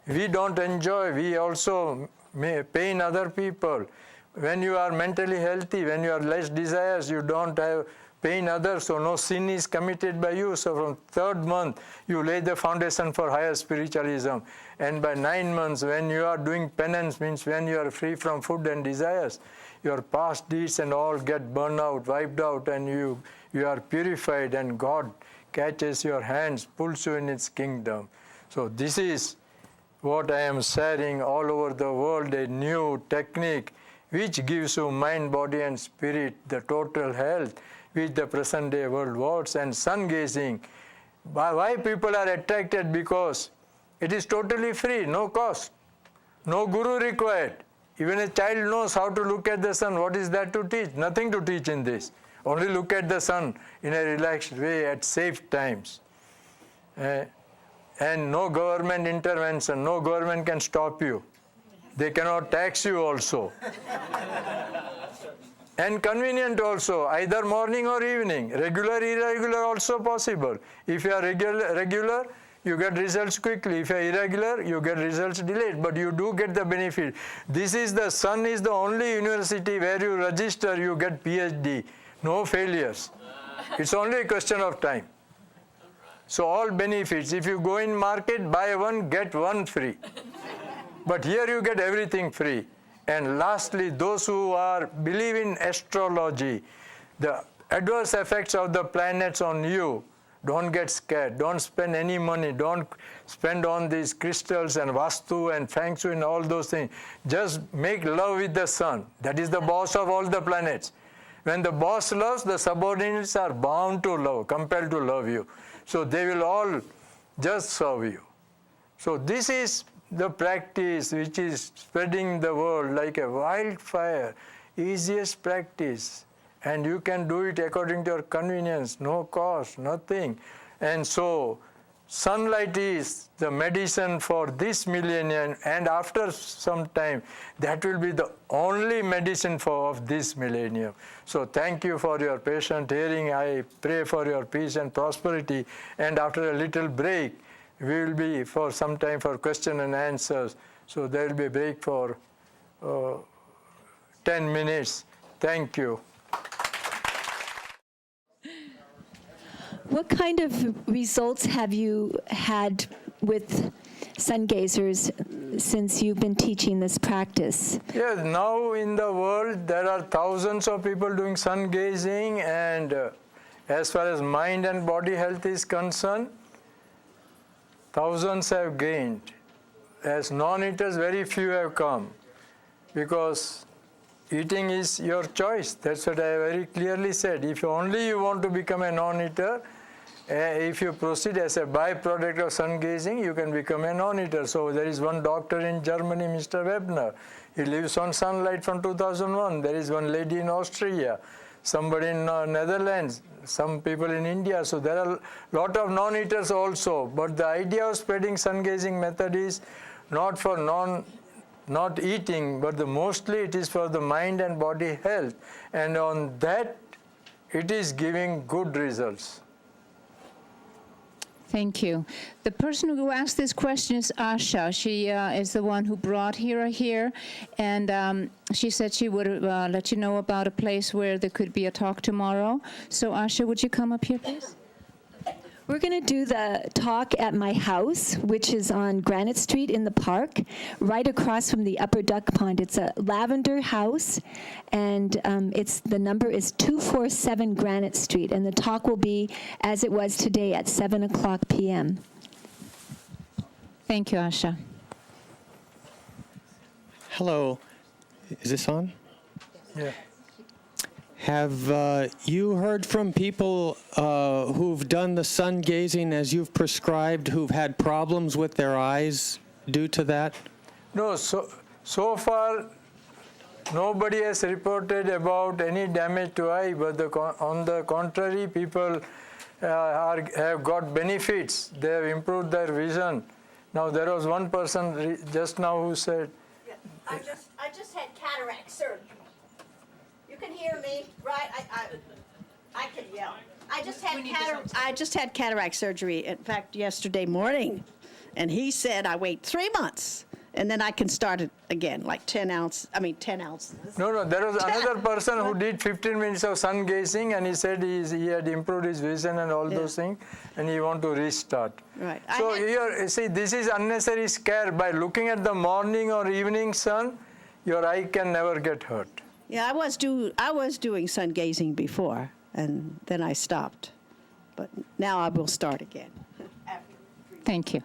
We don't enjoy, we also may pain other people. When you are mentally healthy, when you are less desires, you don't have pain others, so no sin is committed by you. So from third month, you lay the foundation for higher spiritualism. And by 9 months, when you are doing penance, means when you are free from food and desires, your past deeds and all get burned out, wiped out, and you are purified, and God catches your hands, pulls you in His kingdom. So this is what I am sharing all over the world, a new technique which gives you mind, body, and spirit, the total health, which the present day world wants. And sun gazing, why people are attracted? Because it is totally free, no cost, no guru required. Even a child knows how to look at the sun. What is that to teach? Nothing to teach in this. Only look at the sun in a relaxed way at safe times. And no government intervention. No government can stop you. They cannot tax you also. And convenient also, either morning or evening. Regular, irregular also possible. If you are regular, you get results quickly. If you are irregular, you get results delayed, but you do get the benefit. The sun is the only university where you register, you get PhD. No failures. It's only a question of time. So all benefits. If you go in market, buy one, get one free. But here you get everything free. And lastly, those who believe in astrology, the adverse effects of the planets on you, don't get scared. Don't spend any money. Don't spend on these crystals and Vastu and Feng Shui and all those things. Just make love with the sun. That is the boss of all the planets. When the boss loves, the subordinates are bound to love, compelled to love you. So they will all just serve you. So this is the practice which is spreading the world like a wildfire. Easiest practice. And you can do it according to your convenience, no cost, nothing. And so sunlight is the medicine for this millennium, and after some time, that will be the only medicine of this millennium. So thank you for your patient hearing. I pray for your peace and prosperity. And after a little break, we will be for some time for question and answers. So there will be a break for 10 minutes. Thank you. What kind of results have you had with sun gazers since you've been teaching this practice? Yes, now in the world there are thousands of people doing sun gazing, and as far as mind and body health is concerned, thousands have gained. As non-eaters, very few have come, because eating is your choice. That's what I very clearly said. If only you want to become a non-eater, if you proceed as a byproduct of sun gazing, you can become a non-eater. So there is one doctor in Germany, Mr. Webner. He lives on sunlight from 2001. There is one lady in Austria, somebody in Netherlands, some people in India. So there are a lot of non-eaters also. But the idea of spreading sun gazing method is not for not eating, but mostly it is for the mind and body health. And on that, it is giving good results. Thank you. The person who asked this question is Asha. She is the one who brought Hira here, and she said she would let you know about a place where there could be a talk tomorrow. So Asha, would you come up here, please? We're going to do the talk at my house, which is on Granite Street in the park, right across from the Upper Duck Pond. It's a lavender house, and the number is 247 Granite Street, and the talk will be as it was today at 7 o'clock p.m. Thank you, Asha. Hello. Is this on? Yeah. Have you heard from people who've done the sun gazing as you've prescribed, who've had problems with their eyes due to that? No, so far nobody has reported about any damage to eye, but on the contrary, people have got benefits. They have improved their vision. Now there was one person just now who said, yeah, I just had cataract surgery. You can hear me, right? I can yell. I just had cataract surgery, in fact, yesterday morning. And he said I wait 3 months, and then I can start it again, like 10 ounces. No, there was another person who did 15 minutes of sun gazing, and he said he had improved his vision and all those things, and he want to restart. Right. So here, see, this is unnecessary scare. By looking at the morning or evening sun, your eye can never get hurt. Yeah, I was doing sun gazing before, and then I stopped. But now I will start again. Thank you.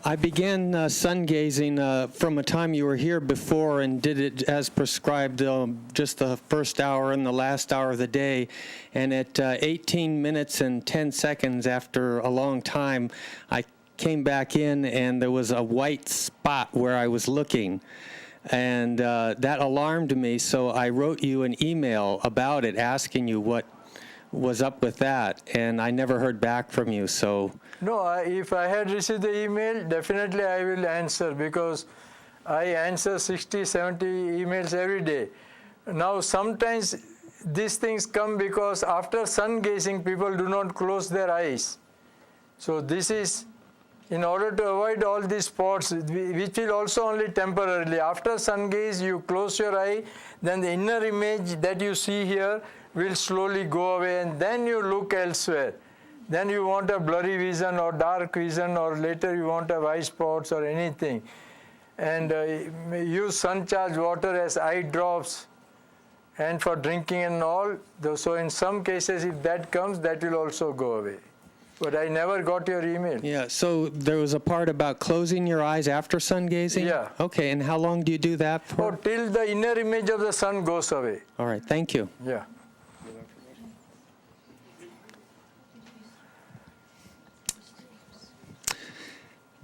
I began sun gazing from a time you were here before and did it as prescribed just the first hour and the last hour of the day. And at 18 minutes and 10 seconds after a long time, I came back in and there was a white spot where I was looking. And that alarmed me, so I wrote you an email about it, asking you what was up with that, and I never heard back from you, so... No, if I had received the email, definitely I will answer, because I answer 60, 70 emails every day. Now, sometimes these things come because after sun gazing, people do not close their eyes. So this is in order to avoid all these spots, which will also only temporarily. After sun gaze, you close your eye, then the inner image that you see here will slowly go away, and then you look elsewhere. Then you want a blurry vision or dark vision, or later you want a eye spots or anything. And use sun-charged water as eye drops and for drinking and all. So in some cases, if that comes, that will also go away. But I never got your email. Yeah, so there was a part about closing your eyes after sun gazing? Yeah. Okay, and how long do you do that Oh, for? till the inner image of the sun goes away. All right, thank you. Yeah.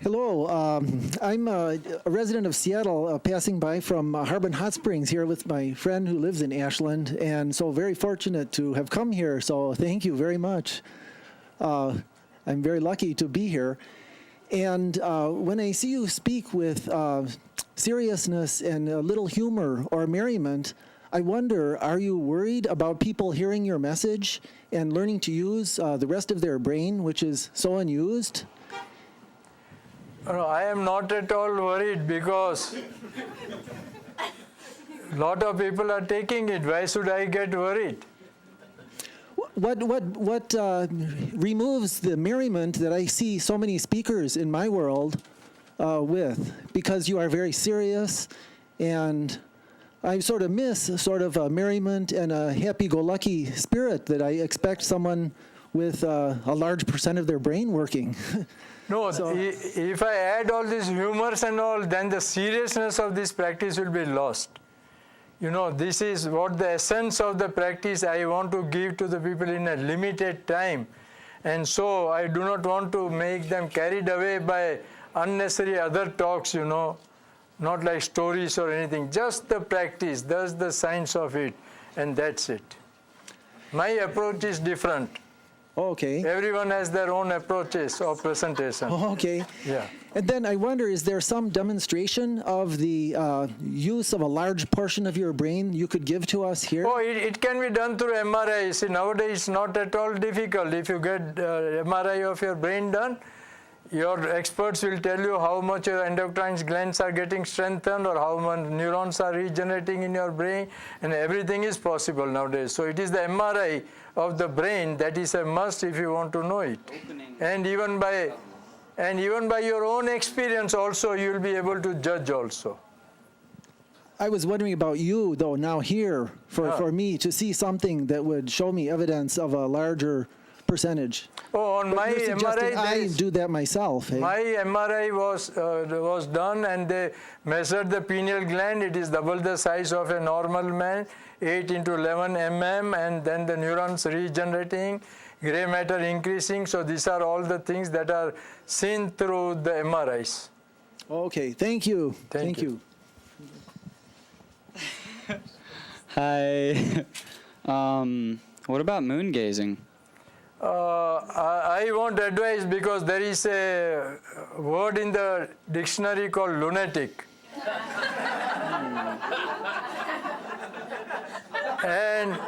Hello, I'm a resident of Seattle, passing by from Harbin Hot Springs here with my friend who lives in Ashland, and so very fortunate to have come here, so thank you very much. I'm very lucky to be here. And when I see you speak with seriousness and a little humor or merriment, I wonder, are you worried about people hearing your message and learning to use the rest of their brain, which is so unused? No, I am not at all worried because a lot of people are taking it. Why should I get worried? What removes the merriment that I see so many speakers in my world with? Because you are very serious, and I sort of miss sort of a merriment and a happy-go-lucky spirit that I expect someone with a large percent of their brain working. No, So- if I add all these humors and all, then the seriousness of this practice will be lost. You know, this is what the essence of the practice I want to give to the people in a limited time. And so I do not want to make them carried away by unnecessary other talks, you know, not like stories or anything. Just the practice, that's the science of it, and that's it. My approach is different. Okay. Everyone has their own approaches of presentation. Okay. Yeah. And then I wonder, is there some demonstration of the use of a large portion of your brain you could give to us here? Oh, it can be done through MRI. See, nowadays it's not at all difficult. If you get MRI of your brain done, your experts will tell you how much your endocrine glands are getting strengthened or how many neurons are regenerating in your brain, and everything is possible nowadays. So it is the MRI of the brain that is a must if you want to know it. And even by your own experience also, you will be able to judge also. I was wondering about you, though, now here, for me to see something that would show me evidence of a larger percentage. Oh, on But my you're suggesting MRI, I do that myself, eh? my MRI was done, and they measured the pineal gland. It is double the size of a normal man, 8 into 11 mm, and then the neurons regenerating, gray matter increasing. So these are all the things that are seen through the MRIs. Okay, thank you. Thank you. Hi. What about moon gazing? I won't advise because there is a word in the dictionary called lunatic. And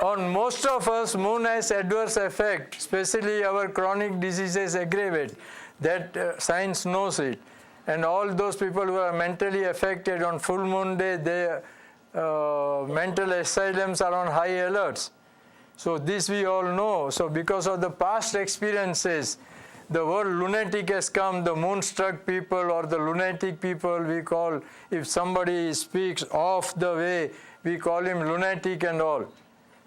on most of us, moon has adverse effect, especially our chronic diseases aggravate. That science knows it. And all those people who are mentally affected on full moon day, their mental asylums are on high alerts. So this we all know. So because of the past experiences, the word lunatic has come. The moon-struck people or the lunatic people we call, if somebody speaks off the way, we call him lunatic and all.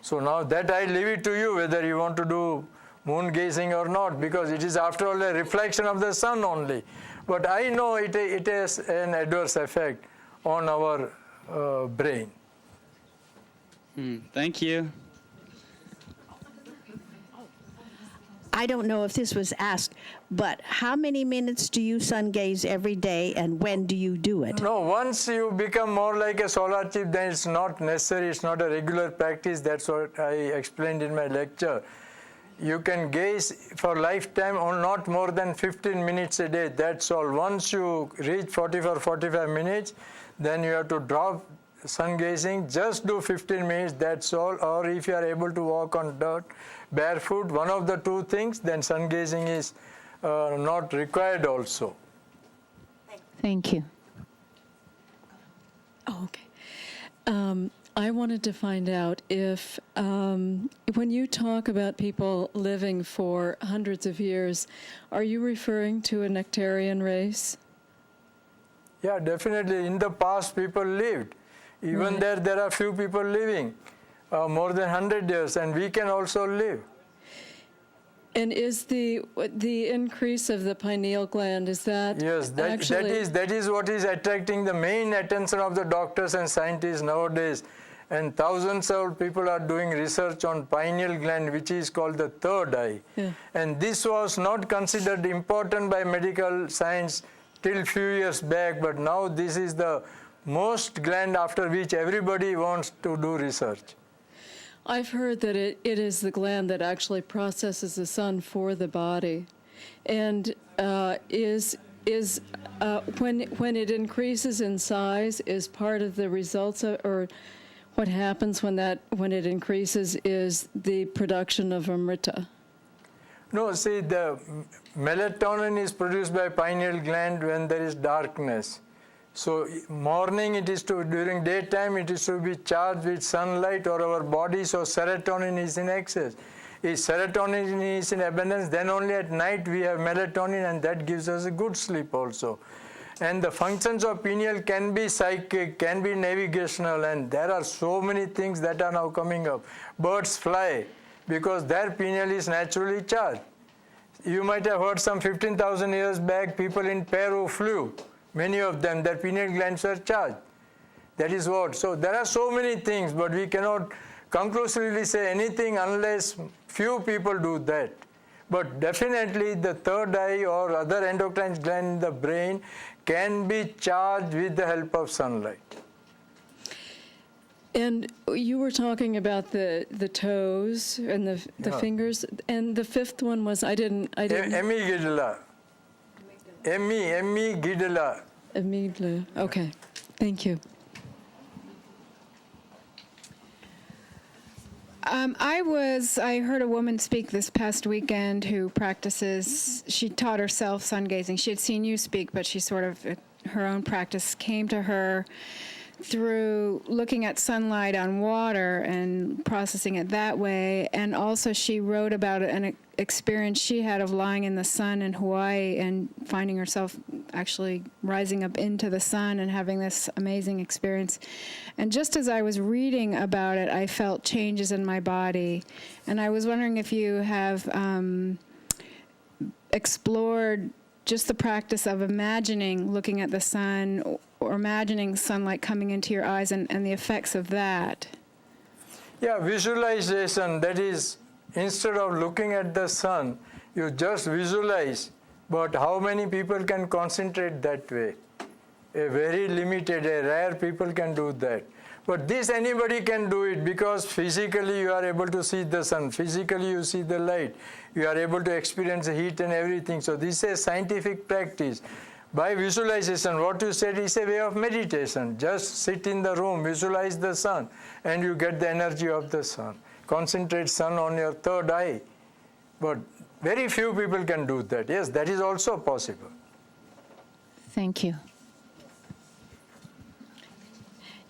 So now that I leave it to you whether you want to do moon gazing or not, because it is after all a reflection of the sun only. But I know it has an adverse effect on our brain. Thank you. I don't know if this was asked, but how many minutes do you sun gaze every day, and when do you do it? No, once you become more like a solar chief, then it's not necessary, it's not a regular practice. That's what I explained in my lecture. You can gaze for lifetime on not more than 15 minutes a day, that's all. Once you reach 45 minutes, then you have to drop sun gazing, just do 15 minutes, that's all. Or if you are able to walk on dirt barefoot, one of the two things, then sun gazing is not required also. Thank you. Oh, okay. I wanted to find out if, when you talk about people living for hundreds of years, are you referring to a nectarian race? Yeah, definitely. In the past, people lived. Even Right. there are few people living more than 100 years, and we can also live. And is the increase of the pineal gland, is that Yes, actually... that is what is attracting the main attention of the doctors and scientists nowadays. And thousands of people are doing research on pineal gland, which is called the third eye. Yeah. And this was not considered important by medical science till few years back, but now this is the most gland after which everybody wants to do research. I've heard that it is the gland that actually processes the sun for the body, and when it increases in size, is part of the results of, or what happens when it increases is the production of amrita. No, see, the melatonin is produced by pineal gland when there is darkness. So morning it is to, during daytime it is to be charged with sunlight or our body, so serotonin is in excess. If serotonin is in abundance, then only at night we have melatonin, and that gives us a good sleep also. And the functions of pineal can be psychic, can be navigational, and there are so many things that are now coming up. Birds fly because their pineal is naturally charged. You might have heard some 15,000 years back, people in Peru flew. Many of them, their pineal glands were charged. That is what. So there are so many things, but we cannot conclusively say anything unless few people do that. But definitely the third eye or other endocrine gland in the brain can be charged with the help of sunlight. And you were talking about the toes and the Yeah. fingers, and the fifth one was, I didn't. Amygdala. Amygdala. Amygdala. Okay, thank you. I heard a woman speak this past weekend who practices, she taught herself sun gazing. She had seen you speak, but she sort of, her own practice came to her through looking at sunlight on water and processing it that way. And also she wrote about an experience she had of lying in the sun in Hawaii and finding herself actually rising up into the sun and having this amazing experience. And just as I was reading about it, I felt changes in my body. And I was wondering if you have explored just the practice of imagining looking at the sun or imagining sunlight coming into your eyes and the effects of that. Yeah, visualization, that is, instead of looking at the sun, you just visualize. But how many people can concentrate that way? A very limited, a rare people can do that. But this anybody can do it because physically you are able to see the sun, physically you see the light, you are able to experience the heat and everything. So this is a scientific practice. By visualization, what you said is a way of meditation. Just sit in the room, visualize the sun, and you get the energy of the sun. Concentrate sun on your third eye. But very few people can do that. Yes, that is also possible. Thank you.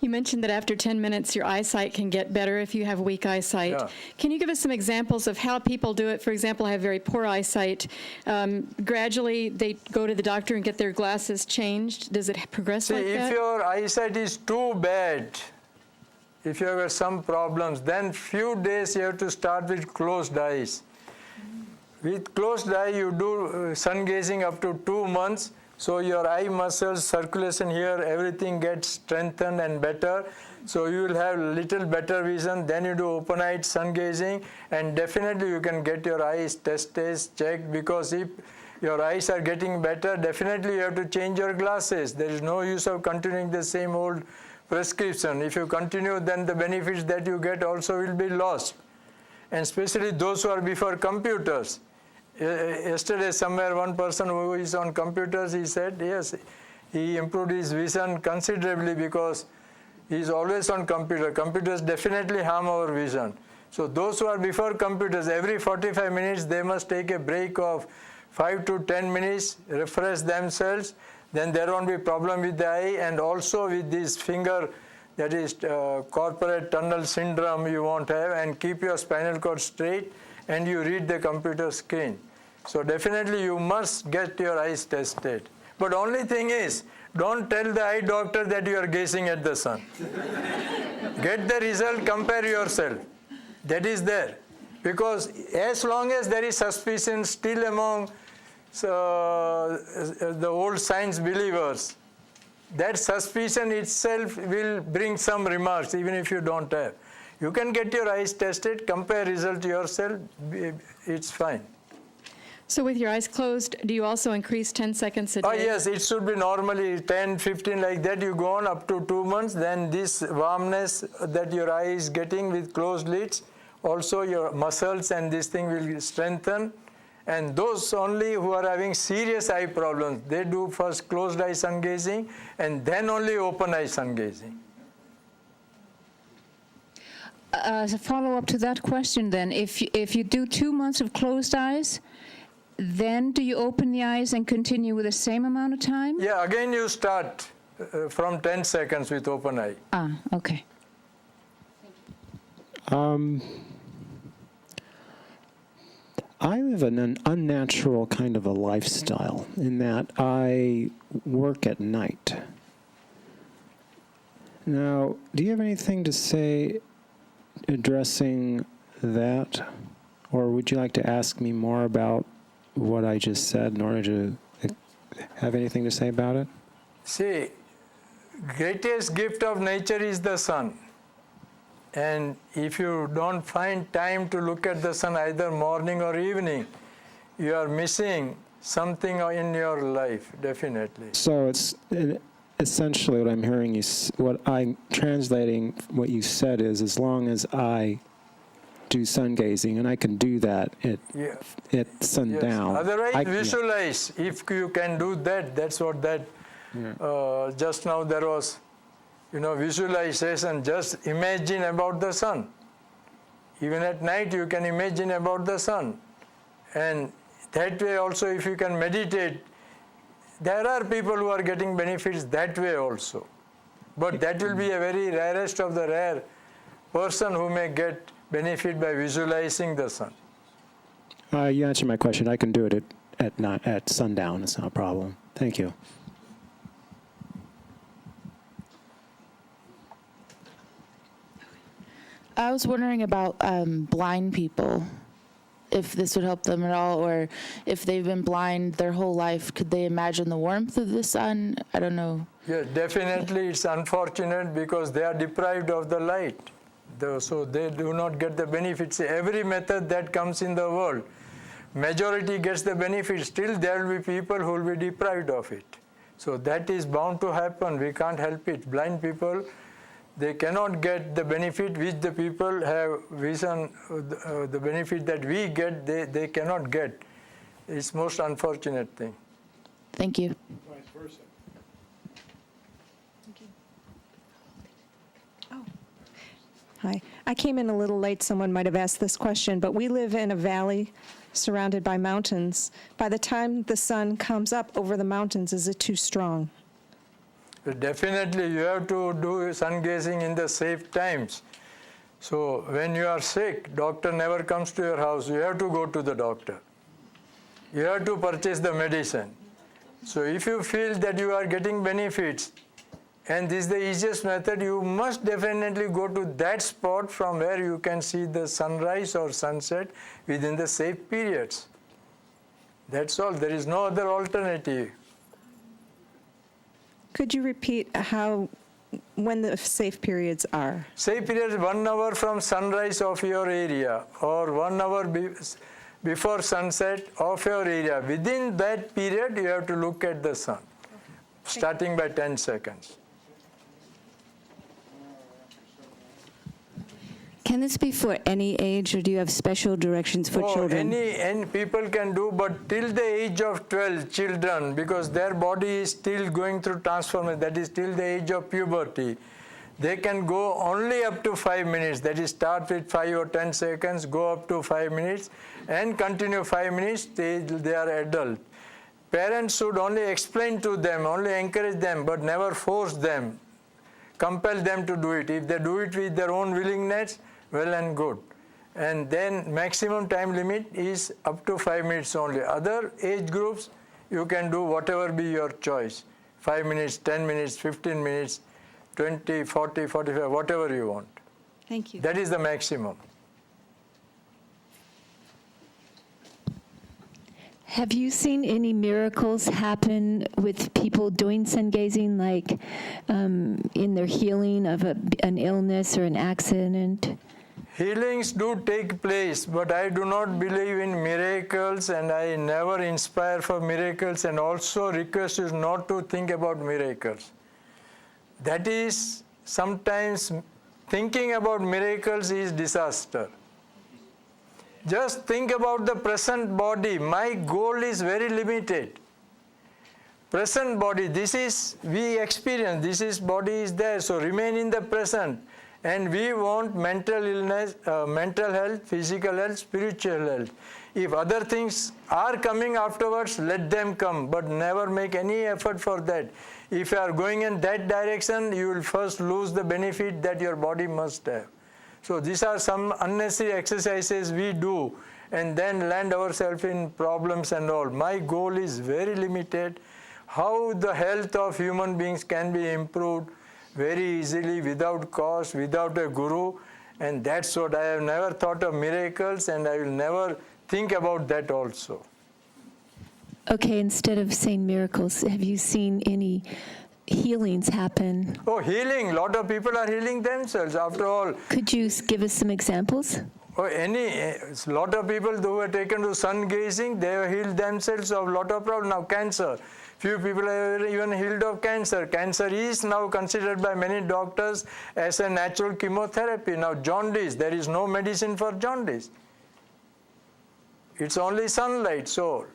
You mentioned that after 10 minutes, your eyesight can get better if you have weak eyesight. Yeah. Can you give us some examples of how people do it? For example, I have very poor eyesight. Gradually, they go to the doctor and get their glasses changed. Does it progress See, like if that? your eyesight is too bad, if you have some problems, then few days you have to start with closed eyes. With closed eye, you do sun gazing up to 2 months. So your eye muscles, circulation here, everything gets strengthened and better. So you will have little better vision. Then you do open-eyed sun gazing, and definitely you can get your eyes tested, checked, because if your eyes are getting better, definitely you have to change your glasses. There is no use of continuing the same old prescription. If you continue, then the benefits that you get also will be lost. And especially those who are before computers. Yesterday somewhere one person who is on computers, he said, yes, he improved his vision considerably because he is always on computer. Computers definitely harm our vision. So those who are before computers, every 45 minutes they must take a break of 5 to 10 minutes, refresh themselves, then there won't be problem with the eye, and also with this finger, that is corporate tunnel syndrome you won't have, and keep your spinal cord straight and you read the computer screen. So definitely you must get your eyes tested. But only thing is, don't tell the eye doctor that you are gazing at the sun. Get the result, compare yourself. That is there. Because as long as there is suspicion still among the old science believers, that suspicion itself will bring some remarks, even if you don't have. You can get your eyes tested, compare result yourself, it's fine. So with your eyes closed, do you also increase 10 seconds a day? Oh yes, it should be normally 10, 15 like that. You go on up to 2 months, then this warmness that your eye is getting with closed lids, also your muscles and this thing will strengthen. And those only who are having serious eye problems, they do first closed eye sun gazing and then only open eye sun gazing. As a follow-up to that question then, if you do 2 months of closed eyes, then do you open the eyes and continue with the same amount of time? Yeah, again you start from 10 seconds with open eye. Ah, okay. I live an unnatural kind of a lifestyle in that I work at night. Now, do you have anything to say addressing that? Or would you like to ask me more about what I just said in order to have anything to say about it? See, greatest gift of nature is the sun. And if you don't find time to look at the sun either morning or evening, you are missing something in your life, definitely. So it's essentially what I'm hearing you, what I'm translating what you said is, as long as I do sun gazing, and I can do that at sundown. Yes. Otherwise, visualize. If you can do that, that's what that, just now there was, visualization, just imagine about the sun. Even at night you can imagine about the sun. And that way also if you can meditate, there are people who are getting benefits that way also. But that will be a very rarest of the rare person who may get benefit by visualizing the sun. You answered my question. I can do it at sundown. It's not a problem. Thank you. I was wondering about blind people, if this would help them at all, or if they've been blind their whole life, could they imagine the warmth of the sun? I don't know. Yeah, definitely it's unfortunate because they are deprived of the light. So they do not get the benefits. Every method that comes in the world, majority gets the benefits. Still there will be people who will be deprived of it. So that is bound to happen. We can't help it. Blind people, they cannot get the benefit which the people have vision, the benefit that we get, they cannot get. It's most unfortunate thing. Thank you. Vice versa. Hi. I came in a little late. Someone might have asked this question, but we live in a valley surrounded by mountains. By the time the sun comes up over the mountains, is it too strong? Definitely, you have to do sun gazing in the safe times. So when you are sick, doctor never comes to your house. You have to go to the doctor. You have to purchase the medicine. So if you feel that you are getting benefits, and this is the easiest method, you must definitely go to that spot from where you can see the sunrise or sunset within the safe periods. That's all. There is no other alternative. Could you repeat when the safe periods are? Safe periods 1 hour from sunrise of your area or 1 hour before sunset of your area. Within that period, you have to look at the sun, starting by 10 seconds. Can this be for any age, or do you have special directions for children? Any people can do, but till the age of 12, children, because their body is still going through transformation, that is till the age of puberty, They can go only up to 5 minutes. That is, start with 5 or 10 seconds, go up to 5 minutes, and continue 5 minutes till they are adult. Parents should only explain to them, only encourage them, but never force them, compel them to do it. If they do it with their own willingness, well and good. And then maximum time limit is up to 5 minutes only. Other age groups, you can do whatever be your choice. 5 minutes, 10 minutes, 15 minutes, 20, 40, 45, whatever you want. Thank you. That is the maximum. Have you seen any miracles happen with people doing sun gazing, like in their healing of an illness or an accident? Healings do take place, but I do not believe in miracles, and I never inspire for miracles, and also request you not to think about miracles. That is, sometimes thinking about miracles is disaster. Just think about the present body. My goal is very limited. Present body, this is, we experience, this is, body is there, so remain in the present. And we want mental illness, mental health, physical health, spiritual health. If other things are coming afterwards, let them come, but never make any effort for that. If you are going in that direction, you will first lose the benefit that your body must have. So these are some unnecessary exercises we do and then land ourselves in problems and all. My goal is very limited. How the health of human beings can be improved very easily, without cost, without a guru, and that's what I have never thought of miracles, and I will never think about that also. Okay, instead of saying miracles, have you seen any healings happen? Oh, healing. A lot of people are healing themselves, after all. Could you give us some examples? Oh, a lot of people who were taken to sun gazing, they have healed themselves of a lot of problems. Now, cancer. Few people have even healed of cancer. Cancer is now considered by many doctors as a natural chemotherapy. Now, jaundice, there is no medicine for jaundice. It's only sunlight. So,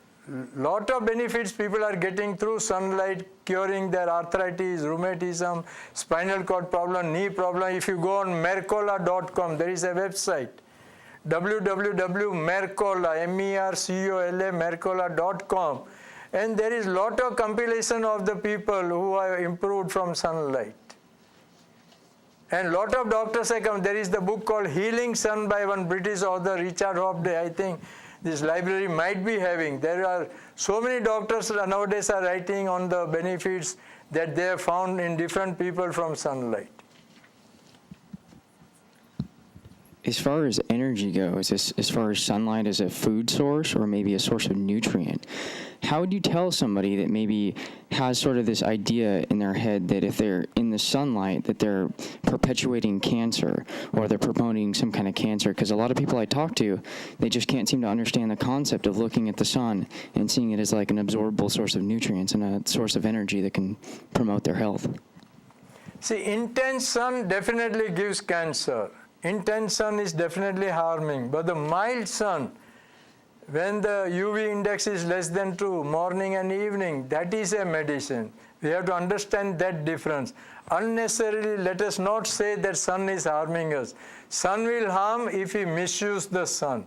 lot of benefits people are getting through sunlight, curing their arthritis, rheumatism, spinal cord problem, knee problem. If you go on Mercola.com, there is a website, www.mercola, M-E-R-C-O-L-A, Mercola.com. And there is lot of compilation of the people who have improved from sunlight. And lot of doctors have come. There is the book called Healing Sun by one British author, Richard Hobday. I think this library might be having. There are so many doctors nowadays are writing on the benefits that they have found in different people from sunlight. As far as energy goes, as far as sunlight as a food source or maybe a source of nutrient, how would you tell somebody that maybe has sort of this idea in their head that if they're in the sunlight that they're perpetuating cancer or they're promoting some kind of cancer? Because a lot of people I talk to, they just can't seem to understand the concept of looking at the sun and seeing it as like an absorbable source of nutrients and a source of energy that can promote their health. See, intense sun definitely gives cancer. Intense sun is definitely harming, but the mild sun, when the UV index is less than 2, morning and evening, that is a medicine. We have to understand that difference. Unnecessarily, let us not say that sun is harming us. Sun will harm if we misuse the sun.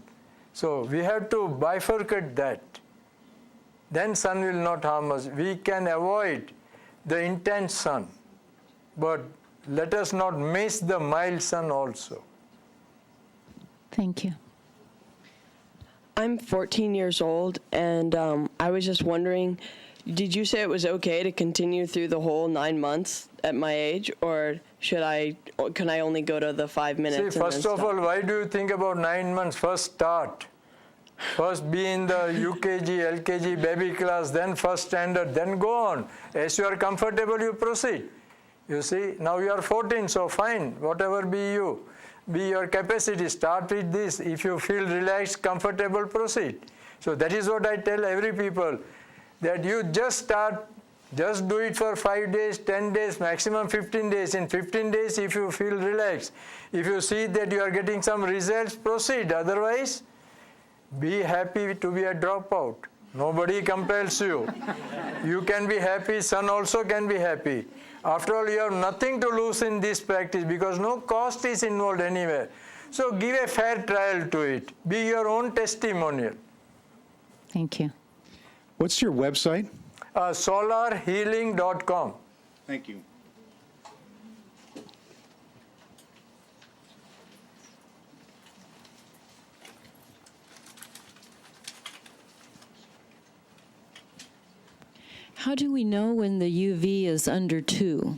So we have to bifurcate that. Then sun will not harm us. We can avoid the intense sun, but let us not miss the mild sun also. Thank you. I'm 14 years old, and I was just wondering, did you say it was okay to continue through the whole 9 months at my age, or can I only go to the 5 minutes? See, first of all, why do you think about 9 months? First start. First be in the UKG, LKG, baby class, then first standard, then go on. As you are comfortable, you proceed. You see, now you are 14, so fine, whatever be your capacity, start with this. If you feel relaxed, comfortable, proceed. So that is what I tell every people, that you just start, just do it for 5 days, 10 days, maximum 15 days. In 15 days, if you feel relaxed, if you see that you are getting some results, proceed. Otherwise, be happy to be a dropout. Nobody compels you. You can be happy, sun also can be happy. After all, you have nothing to lose in this practice because no cost is involved anywhere. So give a fair trial to it. Be your own testimonial. Thank you. What's your website? Solarhealing.com. Thank you. How do we know when the UV is under 2?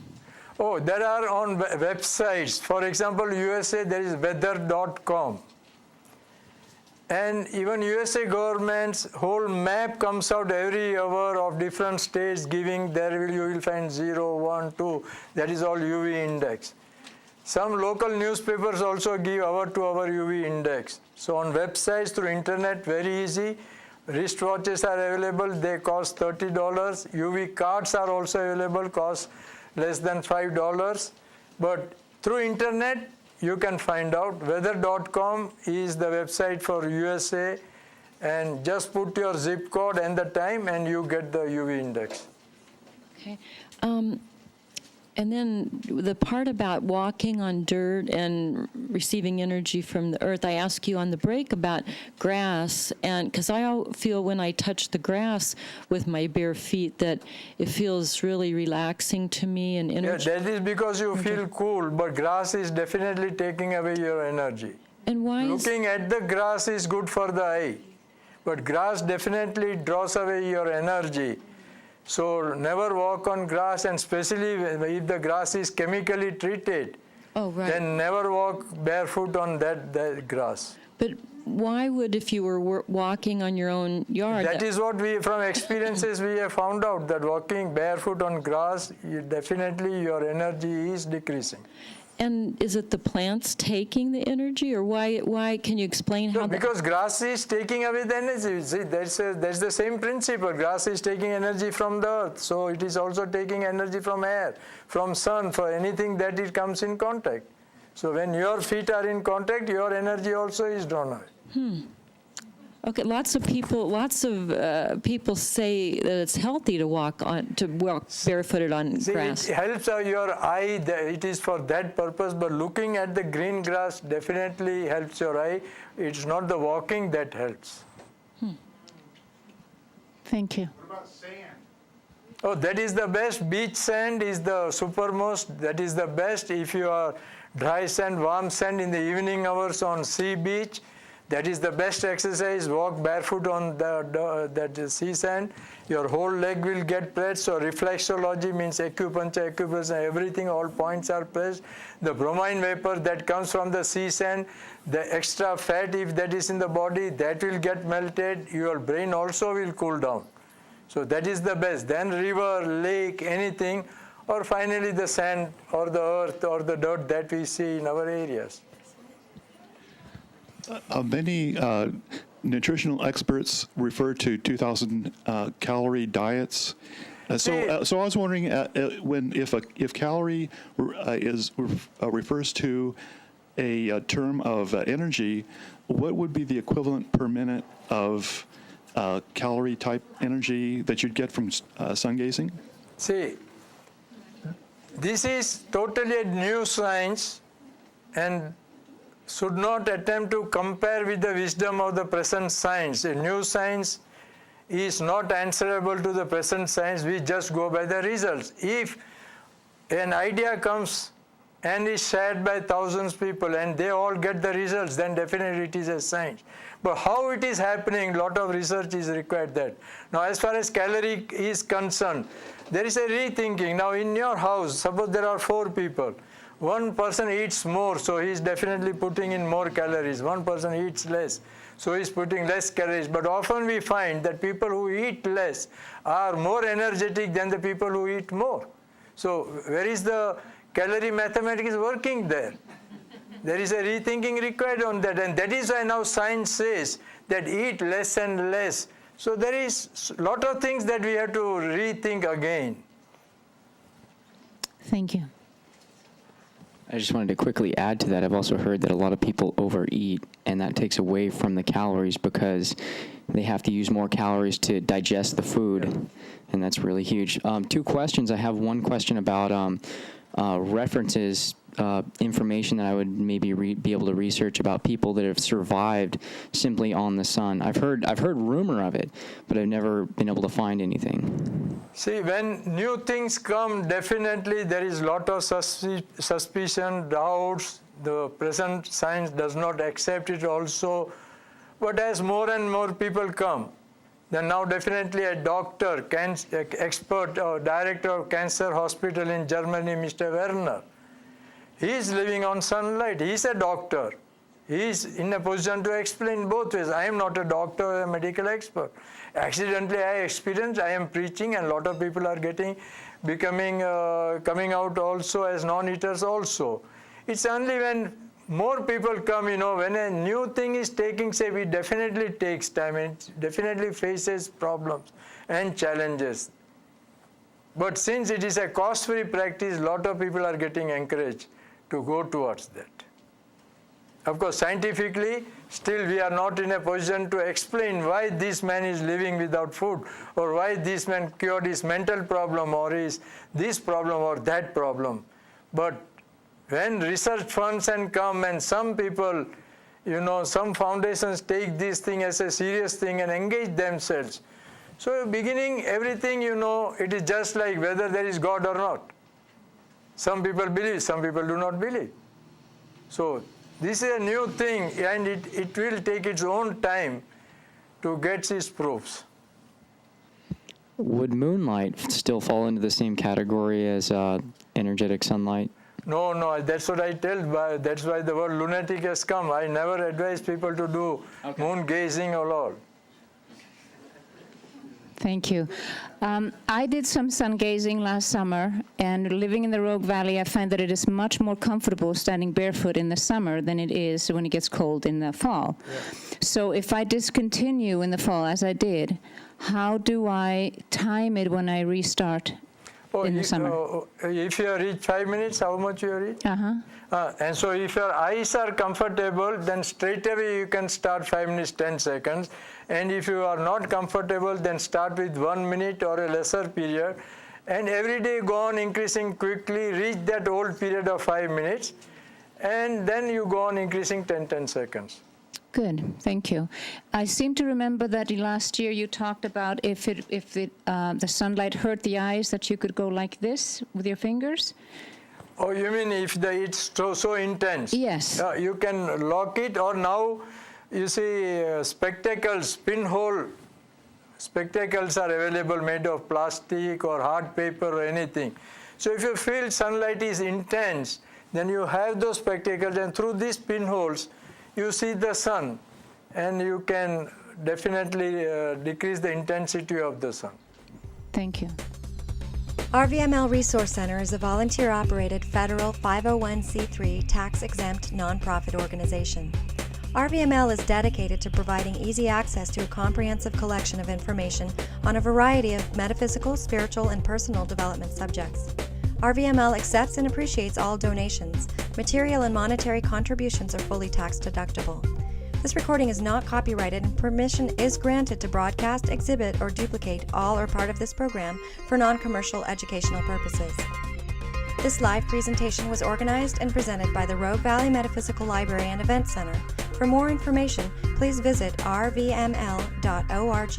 Oh, there are on websites. For example, USA, there is weather.com. And even USA government's whole map comes out every hour of different states giving, you will find 0, 1, 2. That is all UV index. Some local newspapers also give hour-to-hour UV index. So on websites through internet, very easy. Wristwatches are available, they cost $30. UV cards are also available, cost less than $5. But through internet, you can find out. Weather.com is the website for USA, and just put your zip code and the time and you get the UV index. Okay. And then the part about walking on dirt and receiving energy from the earth, I asked you on the break about grass, and because I feel when I touch the grass with my bare feet that it feels really relaxing to me and energy. Yeah, that is because you feel cool, but grass is definitely taking away your energy. And why Looking at the grass is good for the eye, but grass definitely draws away your energy. So never walk on grass, and especially if the grass is chemically treated, then never walk barefoot on that grass. But why would, if you were walking on your own yard? That is what from experiences we have found out, that walking barefoot on grass, definitely your energy is decreasing. And is it the plants taking the energy, or why can you explain how? Because grass is taking away the energy. See, that's the same principle. Grass is taking energy from the earth, so it is also taking energy from air, from sun, for anything that it comes in contact. So when your feet are in contact, your energy also is drawn away. Okay, lots of people say that it's healthy to walk barefooted on grass. It helps your eye. It is for that purpose. But looking at the green grass definitely helps your eye. It's not the walking that helps. Thank you. What about sand? Oh, that is the best. Beach sand is the supermost. That is the best. If you are dry sand, warm sand in the evening hours on sea beach, that is the best exercise. Walk barefoot on that sea sand. Your whole leg will get pressed. So reflexology means acupuncture, everything, all points are pressed. The bromine vapor that comes from the sea sand, the extra fat, if that is in the body, that will get melted. Your brain also will cool down. So that is the best. Then river, lake, anything, or finally the sand or the earth or the dirt that we see in our areas. Many nutritional experts refer to 2,000 calorie diets. So I was wondering if calorie refers to a term of energy, what would be the equivalent per minute of calorie type energy that you'd get from sun gazing? See, this is totally a new science, and should not attempt to compare with the wisdom of the present science. A new science is not answerable to the present science. We just go by the results. If an idea comes and is shared by thousands of people and they all get the results, then definitely it is a science. But how it is happening, lot of research is required that. Now as far as calorie is concerned, there is a rethinking. Now in your house, suppose there are 4 people. One person eats more, so he is definitely putting in more calories. One person eats less, so he is putting less calories. But often we find that people who eat less are more energetic than the people who eat more. So where is the calorie mathematics working there? There is a rethinking required on that, and that is why now science says that eat less and less. So there is a lot of things that we have to rethink again. Thank you. I just wanted to quickly add to that. I've also heard that a lot of people overeat, and that takes away from the calories because they have to use more calories to digest the food, and that's really huge. 2 questions. I have one question about references, information that I would maybe be able to research about people that have survived simply on the sun. I've heard rumor of it, but I've never been able to find anything. See, when new things come, definitely there is lot of suspicion, doubts. The present science does not accept it also. But as more and more people come, then now definitely a doctor, expert or director of cancer hospital in Germany, Mr. Werner, he is living on sunlight. He is a doctor. He is in a position to explain both ways. I am not a doctor or a medical expert. Accidentally I experienced, I am preaching, and a lot of people are coming out also as non-eaters also. It's only when more people come, when a new thing is taking shape, it definitely takes time, it definitely faces problems and challenges. But since it is a cost-free practice, a lot of people are getting encouraged to go towards that. Of course, scientifically, still we are not in a position to explain why this man is living without food, or why this man cured his mental problem, or his this problem or that problem. But when research funds and come, and some people, some foundations take this thing as a serious thing and engage themselves. So beginning, everything, it is just like whether there is God or not. Some people believe, some people do not believe. So this is a new thing, and it will take its own time to get its proofs. Would moonlight still fall into the same category as energetic sunlight? No, that's what I tell. That's why the word lunatic has come. I never advise people to do moon gazing or all. Thank you. I did some sun gazing last summer, and living in the Rogue Valley, I find that it is much more comfortable standing barefoot in the summer than it is when it gets cold in the fall. Yeah. So if I discontinue in the fall, as I did, how do I time it when I restart in the summer? If you reach 5 minutes, how much you reach? And so if your eyes are comfortable, then straight away you can start 5 minutes, 10 seconds. And if you are not comfortable, then start with 1 minute or a lesser period. And every day go on increasing quickly, reach that old period of 5 minutes. And then you go on increasing 10 seconds. Good, thank you. I seem to remember that last year you talked about if the sunlight hurt the eyes, that you could go like this with your fingers. Oh, you mean if it's so intense? Yes. You can lock it, or now you see spectacles, pinhole spectacles are available made of plastic or hard paper or anything. So if you feel sunlight is intense, then you have those spectacles, and through these pinholes you see the sun, and you can definitely decrease the intensity of the sun. Thank you. RVML Resource Center is a volunteer-operated federal 501c3 tax-exempt nonprofit organization. RVML is dedicated to providing easy access to a comprehensive collection of information on a variety of metaphysical, spiritual, and personal development subjects. RVML accepts and appreciates all donations. Material and monetary contributions are fully tax-deductible. This recording is not copyrighted, and permission is granted to broadcast, exhibit, or duplicate all or part of this program for non-commercial educational purposes. This live presentation was organized and presented by the Rogue Valley Metaphysical Library and Event Center. For more information, please visit rvml.org.